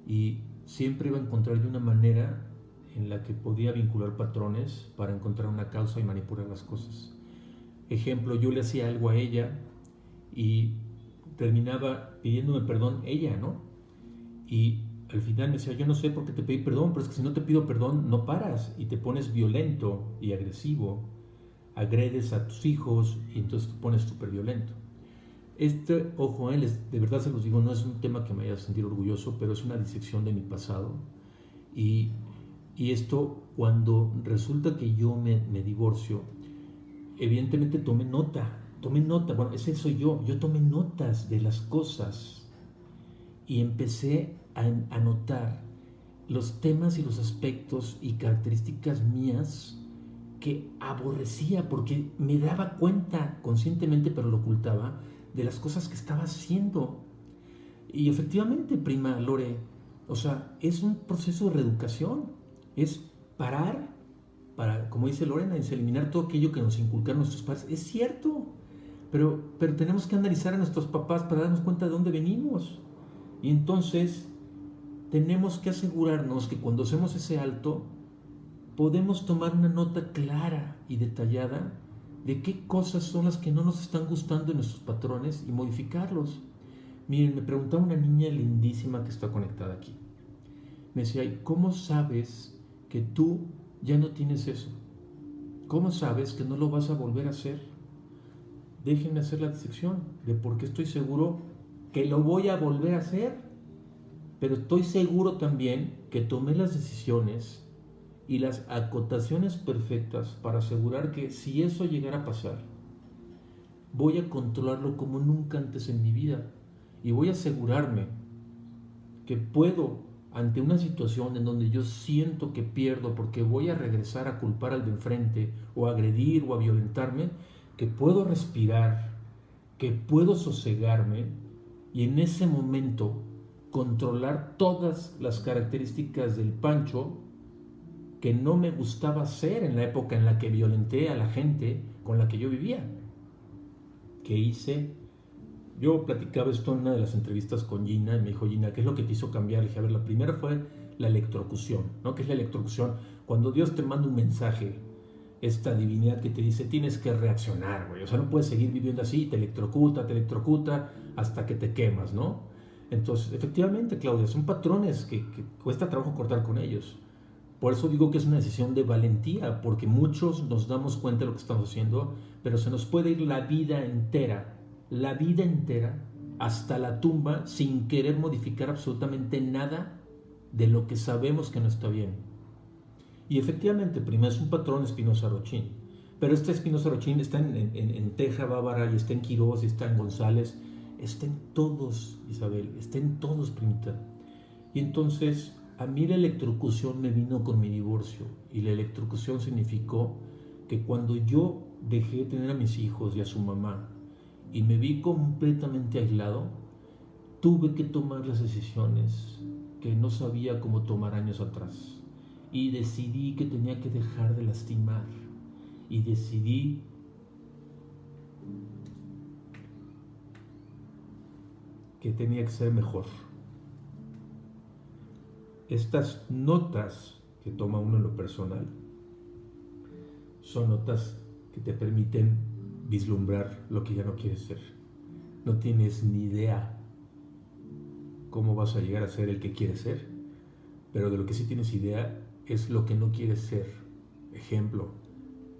Y siempre iba a encontrar de una manera en la que podía vincular patrones para encontrar una causa y manipular las cosas. Ejemplo, yo le hacía algo a ella y terminaba pidiéndome perdón ella, ¿no? Y al final me decía, yo no sé por qué te pedí perdón, pero es que si no te pido perdón no paras y te pones violento y agresivo, agredes a tus hijos y entonces te pones súper violento. Ojo, de verdad se los digo, no es un tema que me haya sentido orgulloso, pero es una disección de mi pasado. Y, y esto, cuando resulta que yo me divorcio, evidentemente tomé nota, bueno, ese soy yo tomé notas de las cosas y empecé a notar los temas y los aspectos y características mías que aborrecía porque me daba cuenta conscientemente, pero lo ocultaba, de las cosas que estaba haciendo. Y efectivamente, prima Lore, o sea, es un proceso de reeducación, es parar, para, como dice Lorena, es eliminar todo aquello que nos inculcaron nuestros padres. Es cierto, pero tenemos que analizar a nuestros papás para darnos cuenta de dónde venimos. Y entonces tenemos que asegurarnos que cuando hacemos ese alto, podemos tomar una nota clara y detallada de qué cosas son las que no nos están gustando en nuestros patrones y modificarlos. Miren, me preguntaba una niña lindísima que está conectada aquí. Me decía, ¿cómo sabes que tú ya no tienes eso? ¿Cómo sabes que no lo vas a volver a hacer? Déjenme hacer la disección de por qué estoy seguro que lo voy a volver a hacer. Pero estoy seguro también que tomé las decisiones y las acotaciones perfectas para asegurar que si eso llegara a pasar, voy a controlarlo como nunca antes en mi vida y voy a asegurarme que puedo, ante una situación en donde yo siento que pierdo porque voy a regresar a culpar al de enfrente o a agredir o a violentarme, que puedo respirar, que puedo sosegarme y en ese momento controlar todas las características del Pancho que no me gustaba hacer en la época en la que violenté a la gente con la que yo vivía. ¿Qué hice? Yo platicaba esto en una de las entrevistas con Gina y me dijo, Gina, ¿qué es lo que te hizo cambiar? Le dije, a ver, la primera fue la electrocución, ¿no? ¿Qué es la electrocución? Cuando Dios te manda un mensaje, esta divinidad que te dice, tienes que reaccionar, güey. O sea, no puedes seguir viviendo así, te electrocuta hasta que te quemas, ¿no? Entonces, efectivamente, Claudia, son patrones que cuesta trabajo cortar con ellos. Por eso digo que es una decisión de valentía, porque muchos nos damos cuenta de lo que estamos haciendo, pero se nos puede ir la vida entera, hasta la tumba, sin querer modificar absolutamente nada de lo que sabemos que no está bien. Y efectivamente, primero es un patrón Espinosa-Rochín, pero este Espinosa-Rochín está en Teja, Bávara, y está en Quirós, y está en González, está en todos, Isabel, está en todos, primita. Y entonces, a mí la electrocución me vino con mi divorcio, y la electrocución significó que cuando yo dejé de tener a mis hijos y a su mamá, y me vi completamente aislado, tuve que tomar las decisiones que no sabía cómo tomar años atrás. Y decidí que tenía que dejar de lastimar. Y decidí que tenía que ser mejor. Estas notas que toma uno en lo personal son notas que te permiten vislumbrar lo que ya no quieres ser. No tienes ni idea cómo vas a llegar a ser el que quieres ser, pero de lo que sí tienes idea es lo que no quieres ser. Ejemplo,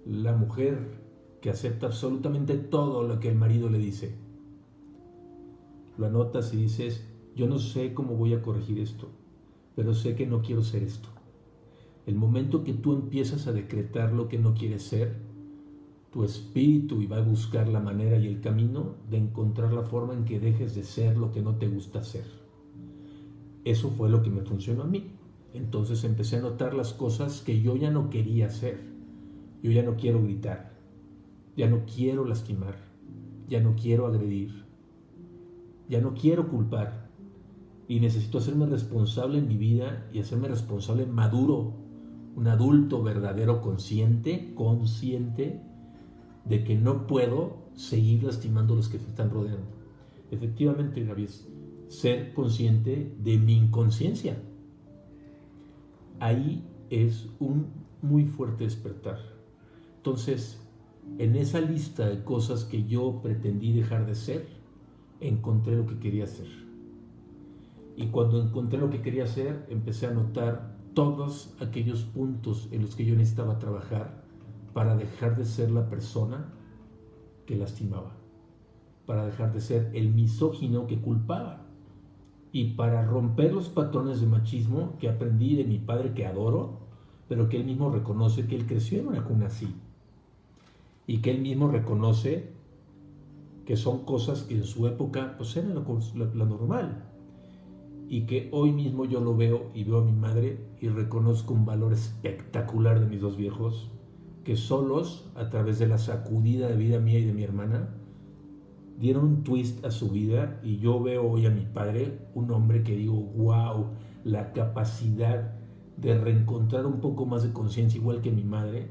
la mujer que acepta absolutamente todo lo que el marido le dice. Lo anotas y dices, yo no sé cómo voy a corregir esto, pero sé que no quiero ser esto. El momento que tú empiezas a decretar lo que no quieres ser, tu espíritu va a buscar la manera y el camino de encontrar la forma en que dejes de ser lo que no te gusta ser. Eso fue lo que me funcionó a mí. Entonces empecé a notar las cosas que yo ya no quería hacer. Yo ya no quiero gritar, ya no quiero lastimar, ya no quiero agredir, ya no quiero culpar y necesito hacerme responsable en mi vida y hacerme responsable maduro, un adulto verdadero consciente de que no puedo seguir lastimando a los que me están rodeando. Efectivamente, Gaby, es ser consciente de mi inconsciencia. Ahí es un muy fuerte despertar. Entonces, en esa lista de cosas que yo pretendí dejar de ser, encontré lo que quería hacer. Y cuando encontré lo que quería hacer, empecé a notar todos aquellos puntos en los que yo necesitaba trabajar para dejar de ser la persona que lastimaba, para dejar de ser el misógino que culpaba y para romper los patrones de machismo que aprendí de mi padre, que adoro, pero que él mismo reconoce que él creció en una cuna así y que él mismo reconoce que son cosas que en su época pues eran lo normal, y que hoy mismo yo lo veo y veo a mi madre y reconozco un valor espectacular de mis dos viejos, que solos, a través de la sacudida de vida mía y de mi hermana, dieron un twist a su vida. Y yo veo hoy a mi padre, un hombre que digo, wow, la capacidad de reencontrar un poco más de conciencia, igual que mi madre,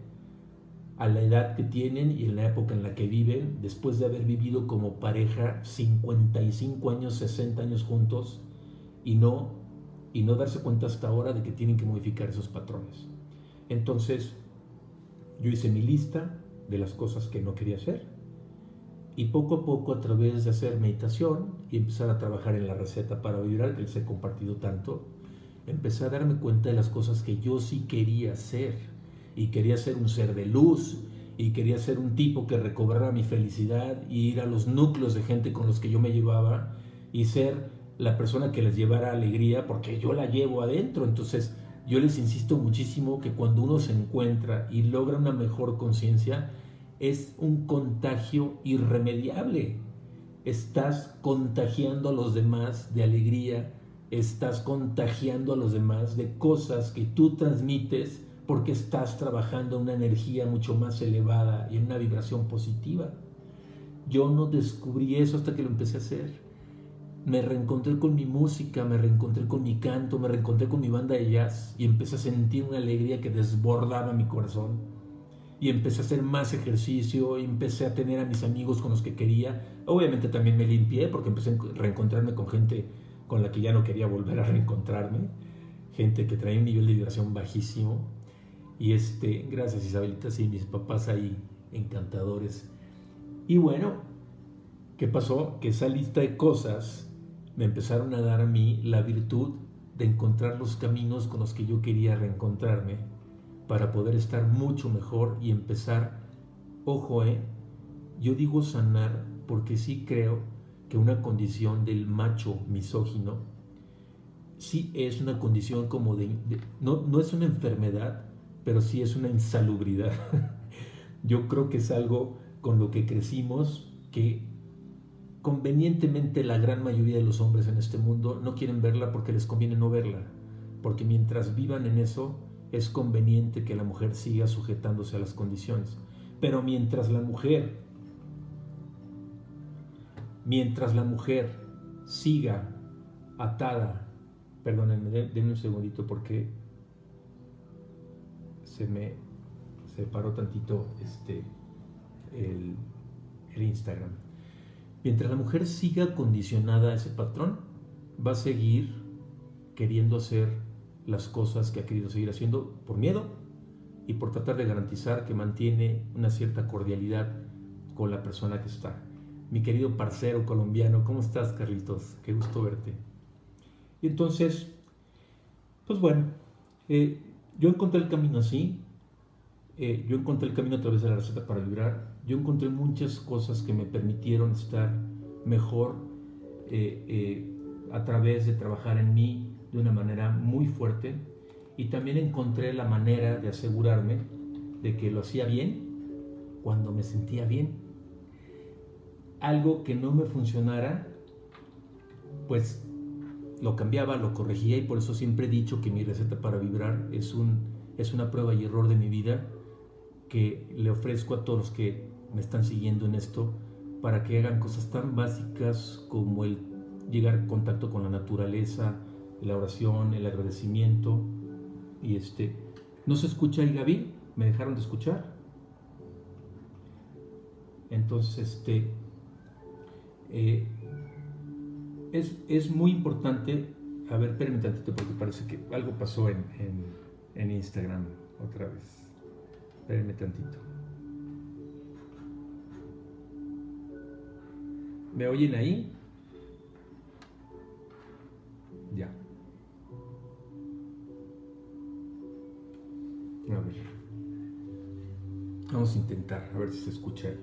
a la edad que tienen y en la época en la que viven, después de haber vivido como pareja 55 años, 60 años juntos, y no darse cuenta hasta ahora de que tienen que modificar esos patrones. Entonces, yo hice mi lista de las cosas que no quería hacer, y poco a poco, a través de hacer meditación y empezar a trabajar en la receta para vibrar, que les he compartido tanto, empecé a darme cuenta de las cosas que yo sí quería hacer. Y quería ser un ser de luz, y quería ser un tipo que recobrara mi felicidad y ir a los núcleos de gente con los que yo me llevaba y ser la persona que les llevara alegría, porque yo la llevo adentro. Entonces yo les insisto muchísimo que cuando uno se encuentra y logra una mejor conciencia, es un contagio irremediable. Estás contagiando a los demás de alegría, estás contagiando a los demás de cosas que tú transmites porque estás trabajando en una energía mucho más elevada y en una vibración positiva. Yo no descubrí eso hasta que lo empecé a hacer. Me reencontré con mi música, me reencontré con mi canto, me reencontré con mi banda de jazz y empecé a sentir una alegría que desbordaba mi corazón. Y empecé a hacer más ejercicio, y empecé a tener a mis amigos con los que quería. Obviamente también me limpié porque empecé a reencontrarme con gente con la que ya no quería volver a reencontrarme. Gente que traía un nivel de vibración bajísimo. Y gracias Isabelita, sí, mis papás ahí encantadores. Y bueno, ¿qué pasó? Que esa lista de cosas me empezaron a dar a mí la virtud de encontrar los caminos con los que yo quería reencontrarme para poder estar mucho mejor y empezar, ojo, yo digo sanar porque sí creo que una condición del macho misógino sí es una condición como no es una enfermedad, pero sí es una insalubridad. Yo creo que es algo con lo que crecimos, que convenientemente la gran mayoría de los hombres en este mundo no quieren verla porque les conviene no verla, porque mientras vivan en eso es conveniente que la mujer siga sujetándose a las condiciones. Pero mientras la mujer siga atada, perdónenme, denme un segundito porque se paró tantito el Instagram. Mientras la mujer siga condicionada a ese patrón, va a seguir queriendo hacer las cosas que ha querido seguir haciendo por miedo y por tratar de garantizar que mantiene una cierta cordialidad con la persona que está. Mi querido parcero colombiano, ¿cómo estás, Carlitos? Qué gusto verte. Y entonces, pues bueno, yo encontré el camino así. Yo encontré el camino a través de la receta para vibrar. Yo encontré muchas cosas que me permitieron estar mejor a través de trabajar en mí de una manera muy fuerte, y también encontré la manera de asegurarme de que lo hacía bien cuando me sentía bien. Algo que no me funcionara, pues lo cambiaba, lo corregía, y por eso siempre he dicho que mi receta para vibrar es una prueba y error de mi vida, que le ofrezco a todos los que me están siguiendo en esto, para que hagan cosas tan básicas como el llegar en contacto con la naturaleza, la oración, el agradecimiento. Y ¿no se escucha ahí, Gaby? ¿Me dejaron de escuchar? Entonces, es muy importante. A ver, espérenme tantito porque parece que algo pasó en Instagram otra vez. Espérenme tantito. ¿Me oyen ahí? Ya. A ver. Vamos a intentar, a ver si se escucha ahí.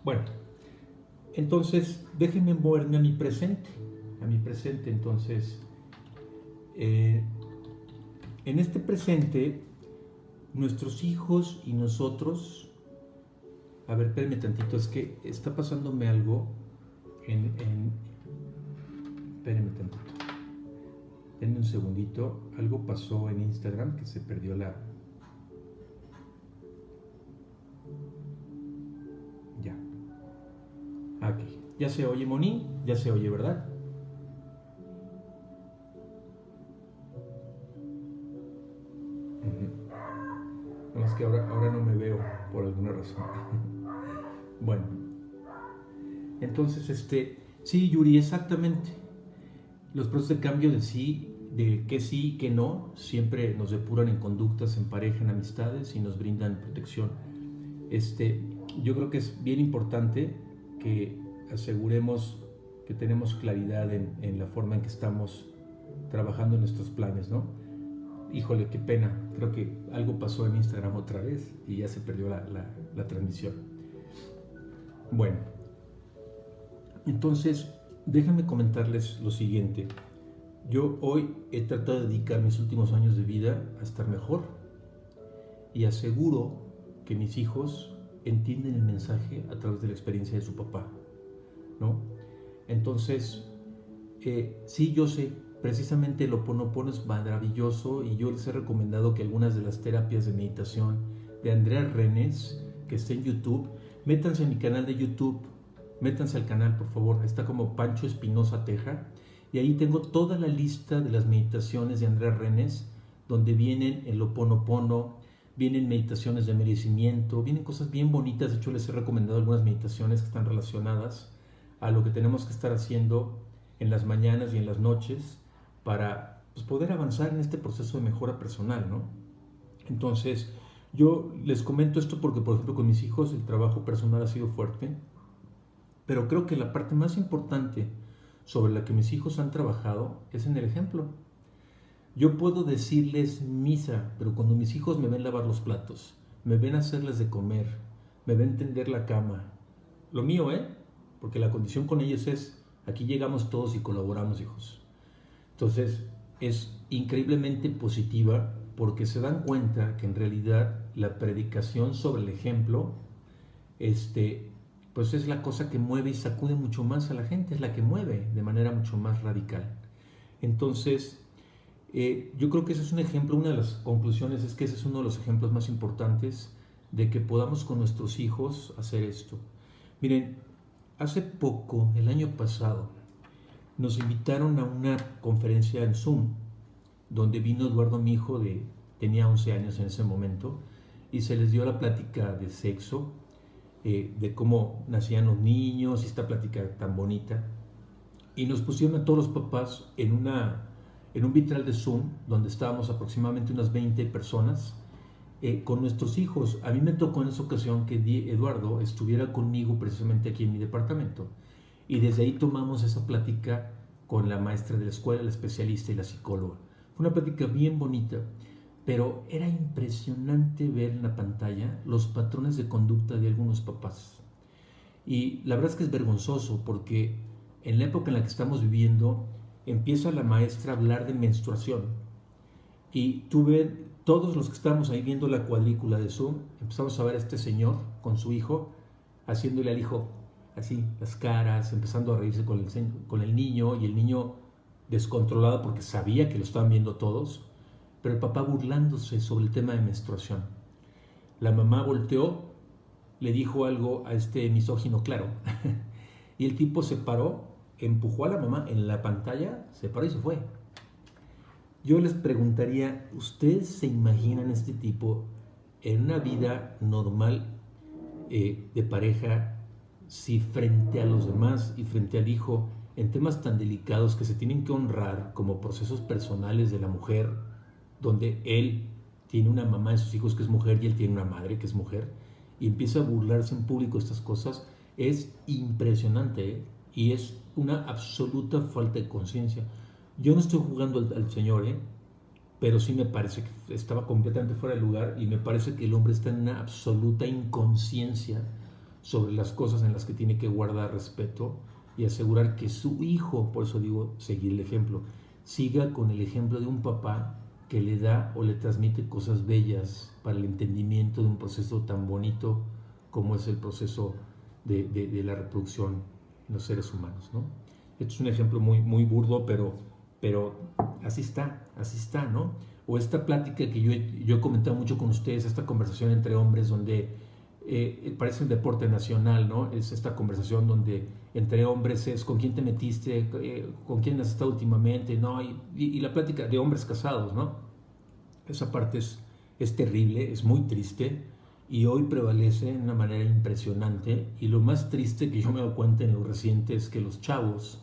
Bueno, entonces déjenme moverme a mi presente. Entonces, en este presente, nuestros hijos y nosotros. A ver, espérenme tantito, es que está pasándome algo espérenme tantito. Denme un segundito. Algo pasó en Instagram que se perdió la... Ya. Aquí. ¿Ya se oye, Moni? ¿Ya se oye, verdad? No, es que ahora no me veo por alguna razón. Bueno, entonces, sí, Yuri, exactamente. Los procesos de cambio de sí, que no, siempre nos depuran en conductas, en pareja, en amistades y nos brindan protección. Yo creo que es bien importante que aseguremos que tenemos claridad en la forma en que estamos trabajando en nuestros planes, ¿no? Híjole, qué pena, creo que algo pasó en Instagram otra vez y ya se perdió la transmisión. Bueno, entonces déjenme comentarles lo siguiente. Yo hoy he tratado de dedicar mis últimos años de vida a estar mejor y aseguro que mis hijos entienden el mensaje a través de la experiencia de su papá, ¿no? Entonces, sí, yo sé, precisamente el Ho'oponopono es maravilloso y yo les he recomendado que algunas de las terapias de meditación de Andrea Renes, que está en YouTube, métanse a mi canal de YouTube, métanse al canal, por favor, está como Pancho Espinosa Teja, y ahí tengo toda la lista de las meditaciones de Andrea Renes, donde vienen el Ho'oponopono, vienen meditaciones de merecimiento, vienen cosas bien bonitas. De hecho, les he recomendado algunas meditaciones que están relacionadas a lo que tenemos que estar haciendo en las mañanas y en las noches para poder avanzar en este proceso de mejora personal, ¿no? Entonces, yo les comento esto porque, por ejemplo, con mis hijos el trabajo personal ha sido fuerte, pero creo que la parte más importante sobre la que mis hijos han trabajado es en el ejemplo. Yo puedo decirles misa, pero cuando mis hijos me ven lavar los platos, me ven hacerles de comer, me ven tender la cama, lo mío, porque la condición con ellos es, aquí llegamos todos y colaboramos, hijos. Entonces, es increíblemente positiva porque se dan cuenta que en realidad la predicación sobre el ejemplo, pues es la cosa que mueve y sacude mucho más a la gente, es la que mueve de manera mucho más radical. Entonces, yo creo que ese es un ejemplo, una de las conclusiones es que ese es uno de los ejemplos más importantes de que podamos con nuestros hijos hacer esto. Miren, hace poco, el año pasado, nos invitaron a una conferencia en Zoom, donde vino Eduardo, mi hijo, tenía 11 años en ese momento, y se les dio la plática de sexo, de cómo nacían los niños, y esta plática tan bonita, y nos pusieron a todos los papás en un vitral de Zoom, donde estábamos aproximadamente unas 20 personas, con nuestros hijos. A mí me tocó en esa ocasión que Eduardo estuviera conmigo precisamente aquí en mi departamento, y desde ahí tomamos esa plática con la maestra de la escuela, la especialista y la psicóloga. Fue una plática bien bonita, pero era impresionante ver en la pantalla los patrones de conducta de algunos papás. Y la verdad es que es vergonzoso porque en la época en la que estamos viviendo empieza la maestra a hablar de menstruación y tú ves, todos los que estábamos ahí viendo la cuadrícula de Zoom, empezamos a ver a este señor con su hijo haciéndole al hijo así las caras, empezando a reírse con el niño, y el niño descontrolado porque sabía que lo estaban viendo todos, pero el papá burlándose sobre el tema de menstruación. La mamá volteó, le dijo algo a este misógino claro, y el tipo se paró, empujó a la mamá en la pantalla, se paró y se fue. Yo les preguntaría, ¿ustedes se imaginan este tipo en una vida normal de pareja, si frente a los demás y frente al hijo, en temas tan delicados que se tienen que honrar como procesos personales de la mujer, donde él tiene una mamá de sus hijos que es mujer y él tiene una madre que es mujer, y empieza a burlarse en público de estas cosas, es impresionante, ¿eh? Y es una absoluta falta de conciencia. Yo no estoy jugando al Señor, pero sí me parece que estaba completamente fuera de lugar y me parece que el hombre está en una absoluta inconsciencia sobre las cosas en las que tiene que guardar respeto y asegurar que su hijo, por eso digo, seguir el ejemplo, siga con el ejemplo de un papá que le da o le transmite cosas bellas para el entendimiento de un proceso tan bonito como es el proceso de la reproducción en los seres humanos, ¿no? Esto es un ejemplo muy burdo, pero así está, ¿no? O esta plática que yo he comentado mucho con ustedes, esta conversación entre hombres donde parece un deporte nacional, ¿no? Es esta conversación donde entre hombres es con quién te metiste, con quién has estado últimamente, ¿no? Y la plática de hombres casados, ¿no? Esa parte es terrible, es muy triste y hoy prevalece de una manera impresionante. Y lo más triste que yo me he dado cuenta en lo reciente es que los chavos,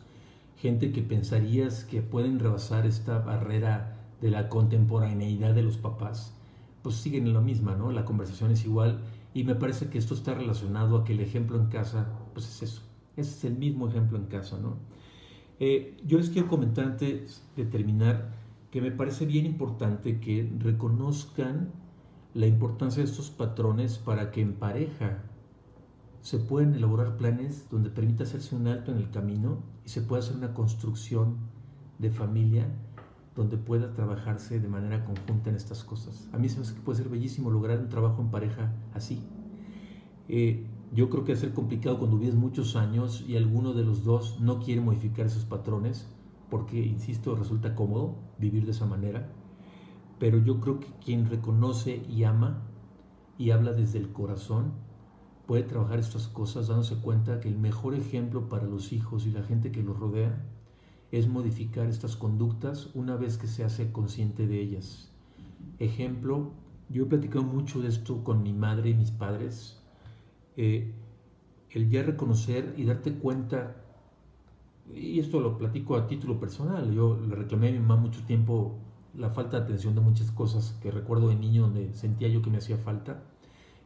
gente que pensarías que pueden rebasar esta barrera de la contemporaneidad de los papás, pues siguen en la misma, ¿no? La conversación es igual y me parece que esto está relacionado a que el ejemplo en casa, pues es eso, ese es el mismo ejemplo en casa, ¿no? Yo les quiero comentar antes de terminar que me parece bien importante que reconozcan la importancia de estos patrones para que en pareja se pueden elaborar planes donde permita hacerse un alto en el camino y se pueda hacer una construcción de familia donde pueda trabajarse de manera conjunta en estas cosas. A mí se me hace que puede ser bellísimo lograr un trabajo en pareja así. Yo creo que va a ser complicado cuando vives muchos años y alguno de los dos no quiere modificar esos patrones porque, insisto, resulta cómodo vivir de esa manera. Pero yo creo que quien reconoce y ama y habla desde el corazón puede trabajar estas cosas dándose cuenta que el mejor ejemplo para los hijos y la gente que los rodea es modificar estas conductas una vez que se hace consciente de ellas. Ejemplo, yo he platicado mucho de esto con mi madre y mis padres, el ya reconocer y darte cuenta, y esto lo platico a título personal, yo le reclamé a mi mamá mucho tiempo la falta de atención de muchas cosas que recuerdo de niño donde sentía yo que me hacía falta.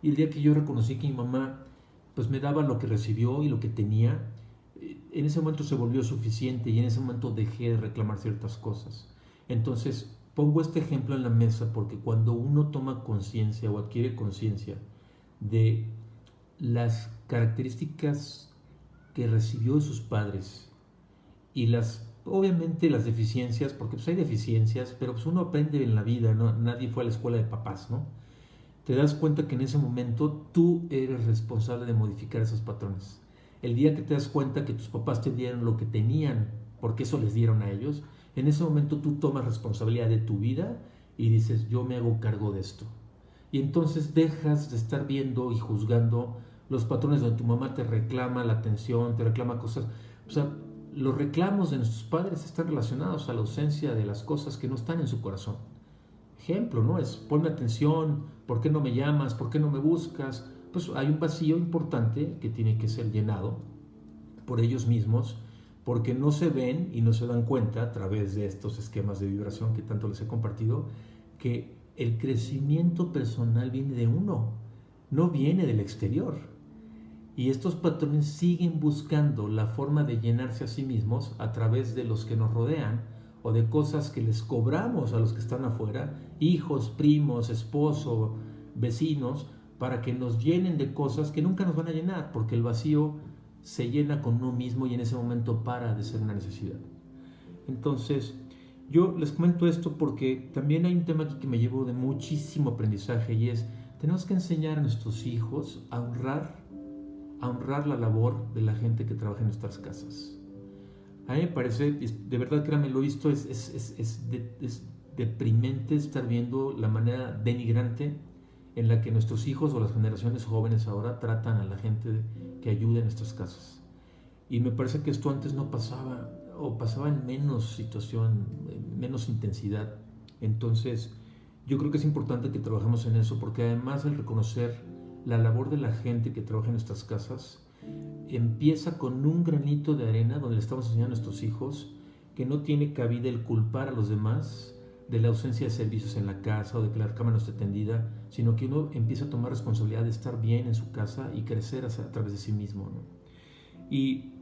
Y el día que yo reconocí que mi mamá pues me daba lo que recibió y lo que tenía, en ese momento se volvió suficiente y en ese momento dejé de reclamar ciertas cosas. Entonces pongo este ejemplo en la mesa porque cuando uno toma conciencia o adquiere conciencia de las características que recibió de sus padres y obviamente las deficiencias, porque pues hay deficiencias, pero pues uno aprende en la vida, ¿no? Nadie fue a la escuela de papás, ¿no? Te das cuenta que en ese momento tú eres responsable de modificar esos patrones. El día que te das cuenta que tus papás te dieron lo que tenían, porque eso les dieron a ellos, en ese momento tú tomas responsabilidad de tu vida y dices, yo me hago cargo de esto. Y entonces dejas de estar viendo y juzgando los patrones donde tu mamá te reclama la atención, te reclama cosas. O sea, los reclamos de nuestros padres están relacionados a la ausencia de las cosas que no están en su corazón. Ejemplo, ¿no? Es ponme atención, ¿por qué no me llamas? ¿Por qué no me buscas? Pues hay un vacío importante que tiene que ser llenado por ellos mismos, porque no se ven y no se dan cuenta a través de estos esquemas de vibración que tanto les he compartido, que el crecimiento personal viene de uno, no viene del exterior. Y estos patrones siguen buscando la forma de llenarse a sí mismos a través de los que nos rodean o de cosas que les cobramos a los que están afuera, hijos, primos, esposo, vecinos, para que nos llenen de cosas que nunca nos van a llenar, porque el vacío se llena con uno mismo y en ese momento para de ser una necesidad. Entonces, yo les comento esto porque también hay un tema aquí que me llevo de muchísimo aprendizaje y es, tenemos que enseñar a nuestros hijos a honrar la labor de la gente que trabaja en nuestras casas. A mí me parece, de verdad créanme, lo he visto, es deprimente estar viendo la manera denigrante en la que nuestros hijos o las generaciones jóvenes ahora tratan a la gente que ayuda en nuestras casas. Y me parece que esto antes no pasaba, o pasaba en menos situación, en menos intensidad. Entonces, yo creo que es importante que trabajemos en eso, porque además el reconocer la labor de la gente que trabaja en nuestras casas empieza con un granito de arena donde le estamos enseñando a nuestros hijos que no tiene cabida el culpar a los demás de la ausencia de servicios en la casa o de que la cama no esté tendida, sino que uno empieza a tomar responsabilidad de estar bien en su casa y crecer a través de sí mismo, ¿no? Y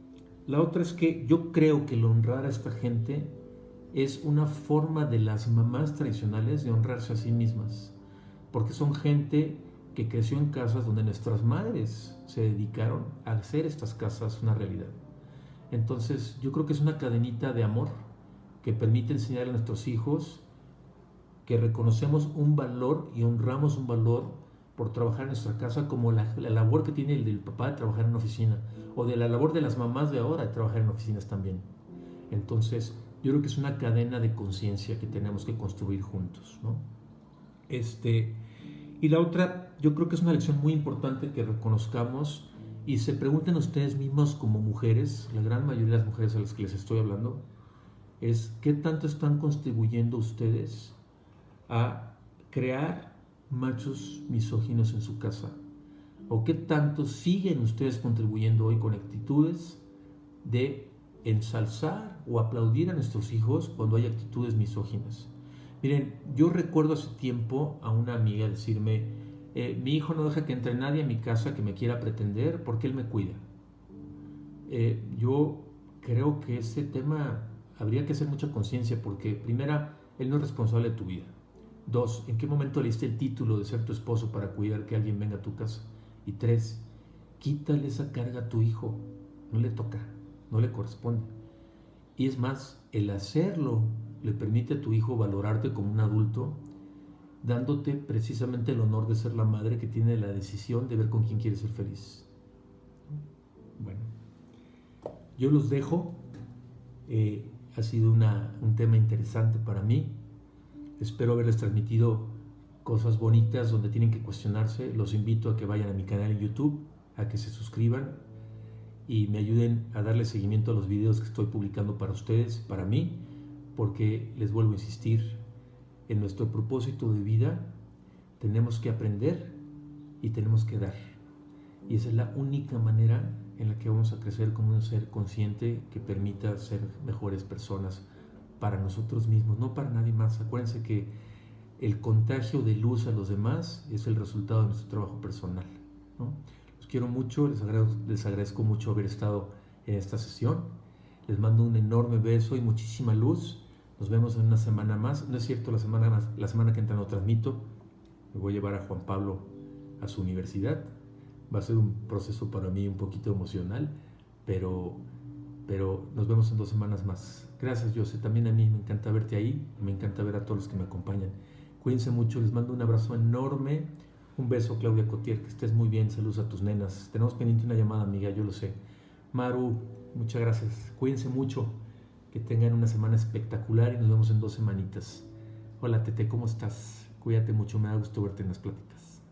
la otra es que yo creo que el honrar a esta gente es una forma de las mamás tradicionales de honrarse a sí mismas, porque son gente que creció en casas donde nuestras madres se dedicaron a hacer estas casas una realidad. Entonces yo creo que es una cadenita de amor que permite enseñar a nuestros hijos que reconocemos un valor y honramos un valor por trabajar en nuestra casa, como la labor que tiene el del papá de trabajar en una oficina, o de la labor de las mamás de ahora de trabajar en oficinas también. Entonces yo creo que es una cadena de conciencia que tenemos que construir juntos, ¿no? Y la otra, yo creo que es una lección muy importante que reconozcamos y se pregunten ustedes mismos como mujeres, la gran mayoría de las mujeres a las que les estoy hablando, es qué tanto están contribuyendo ustedes a crear machos misóginos en su casa, o qué tanto siguen ustedes contribuyendo hoy con actitudes de ensalzar o aplaudir a nuestros hijos cuando hay actitudes misóginas. Miren, yo recuerdo hace tiempo a una amiga decirme, mi hijo no deja que entre nadie a mi casa que me quiera pretender porque él me cuida. Yo creo que ese tema habría que hacer mucha conciencia, porque primera, él no es responsable de tu vida. Dos, ¿en qué momento le diste el título de ser tu esposo para cuidar que alguien venga a tu casa? Y tres, quítale esa carga a tu hijo, no le toca, no le corresponde. Y es más, el hacerlo le permite a tu hijo valorarte como un adulto, dándote precisamente el honor de ser la madre que tiene la decisión de ver con quién quiere ser feliz. Bueno, yo los dejo. Ha sido un tema interesante para mí. Espero haberles transmitido cosas bonitas donde tienen que cuestionarse. Los invito a que vayan a mi canal en YouTube, a que se suscriban y me ayuden a darle seguimiento a los videos que estoy publicando para ustedes, para mí, porque les vuelvo a insistir, en nuestro propósito de vida tenemos que aprender y tenemos que dar. Y esa es la única manera en la que vamos a crecer como un ser consciente que permita ser mejores personas para nosotros mismos, no para nadie más. Acuérdense que el contagio de luz a los demás es el resultado de nuestro trabajo personal, ¿no? Los quiero mucho, les agradezco mucho haber estado en esta sesión. Les mando un enorme beso y muchísima luz. Nos vemos en una semana más. No es cierto, la semana que entra no transmito. Me voy a llevar a Juan Pablo a su universidad. Va a ser un proceso para mí un poquito emocional, pero nos vemos en 2 semanas más. Gracias, José. También a mí me encanta verte ahí. Me encanta ver a todos los que me acompañan. Cuídense mucho. Les mando un abrazo enorme. Un beso, Claudia Cotier. Que estés muy bien. Saludos a tus nenas. Tenemos pendiente una llamada, amiga. Yo lo sé. Maru, muchas gracias. Cuídense mucho. Que tengan una semana espectacular y nos vemos en 2 semanitas. Hola, Tete. ¿Cómo estás? Cuídate mucho. Me da gusto verte en las pláticas.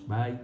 Bye.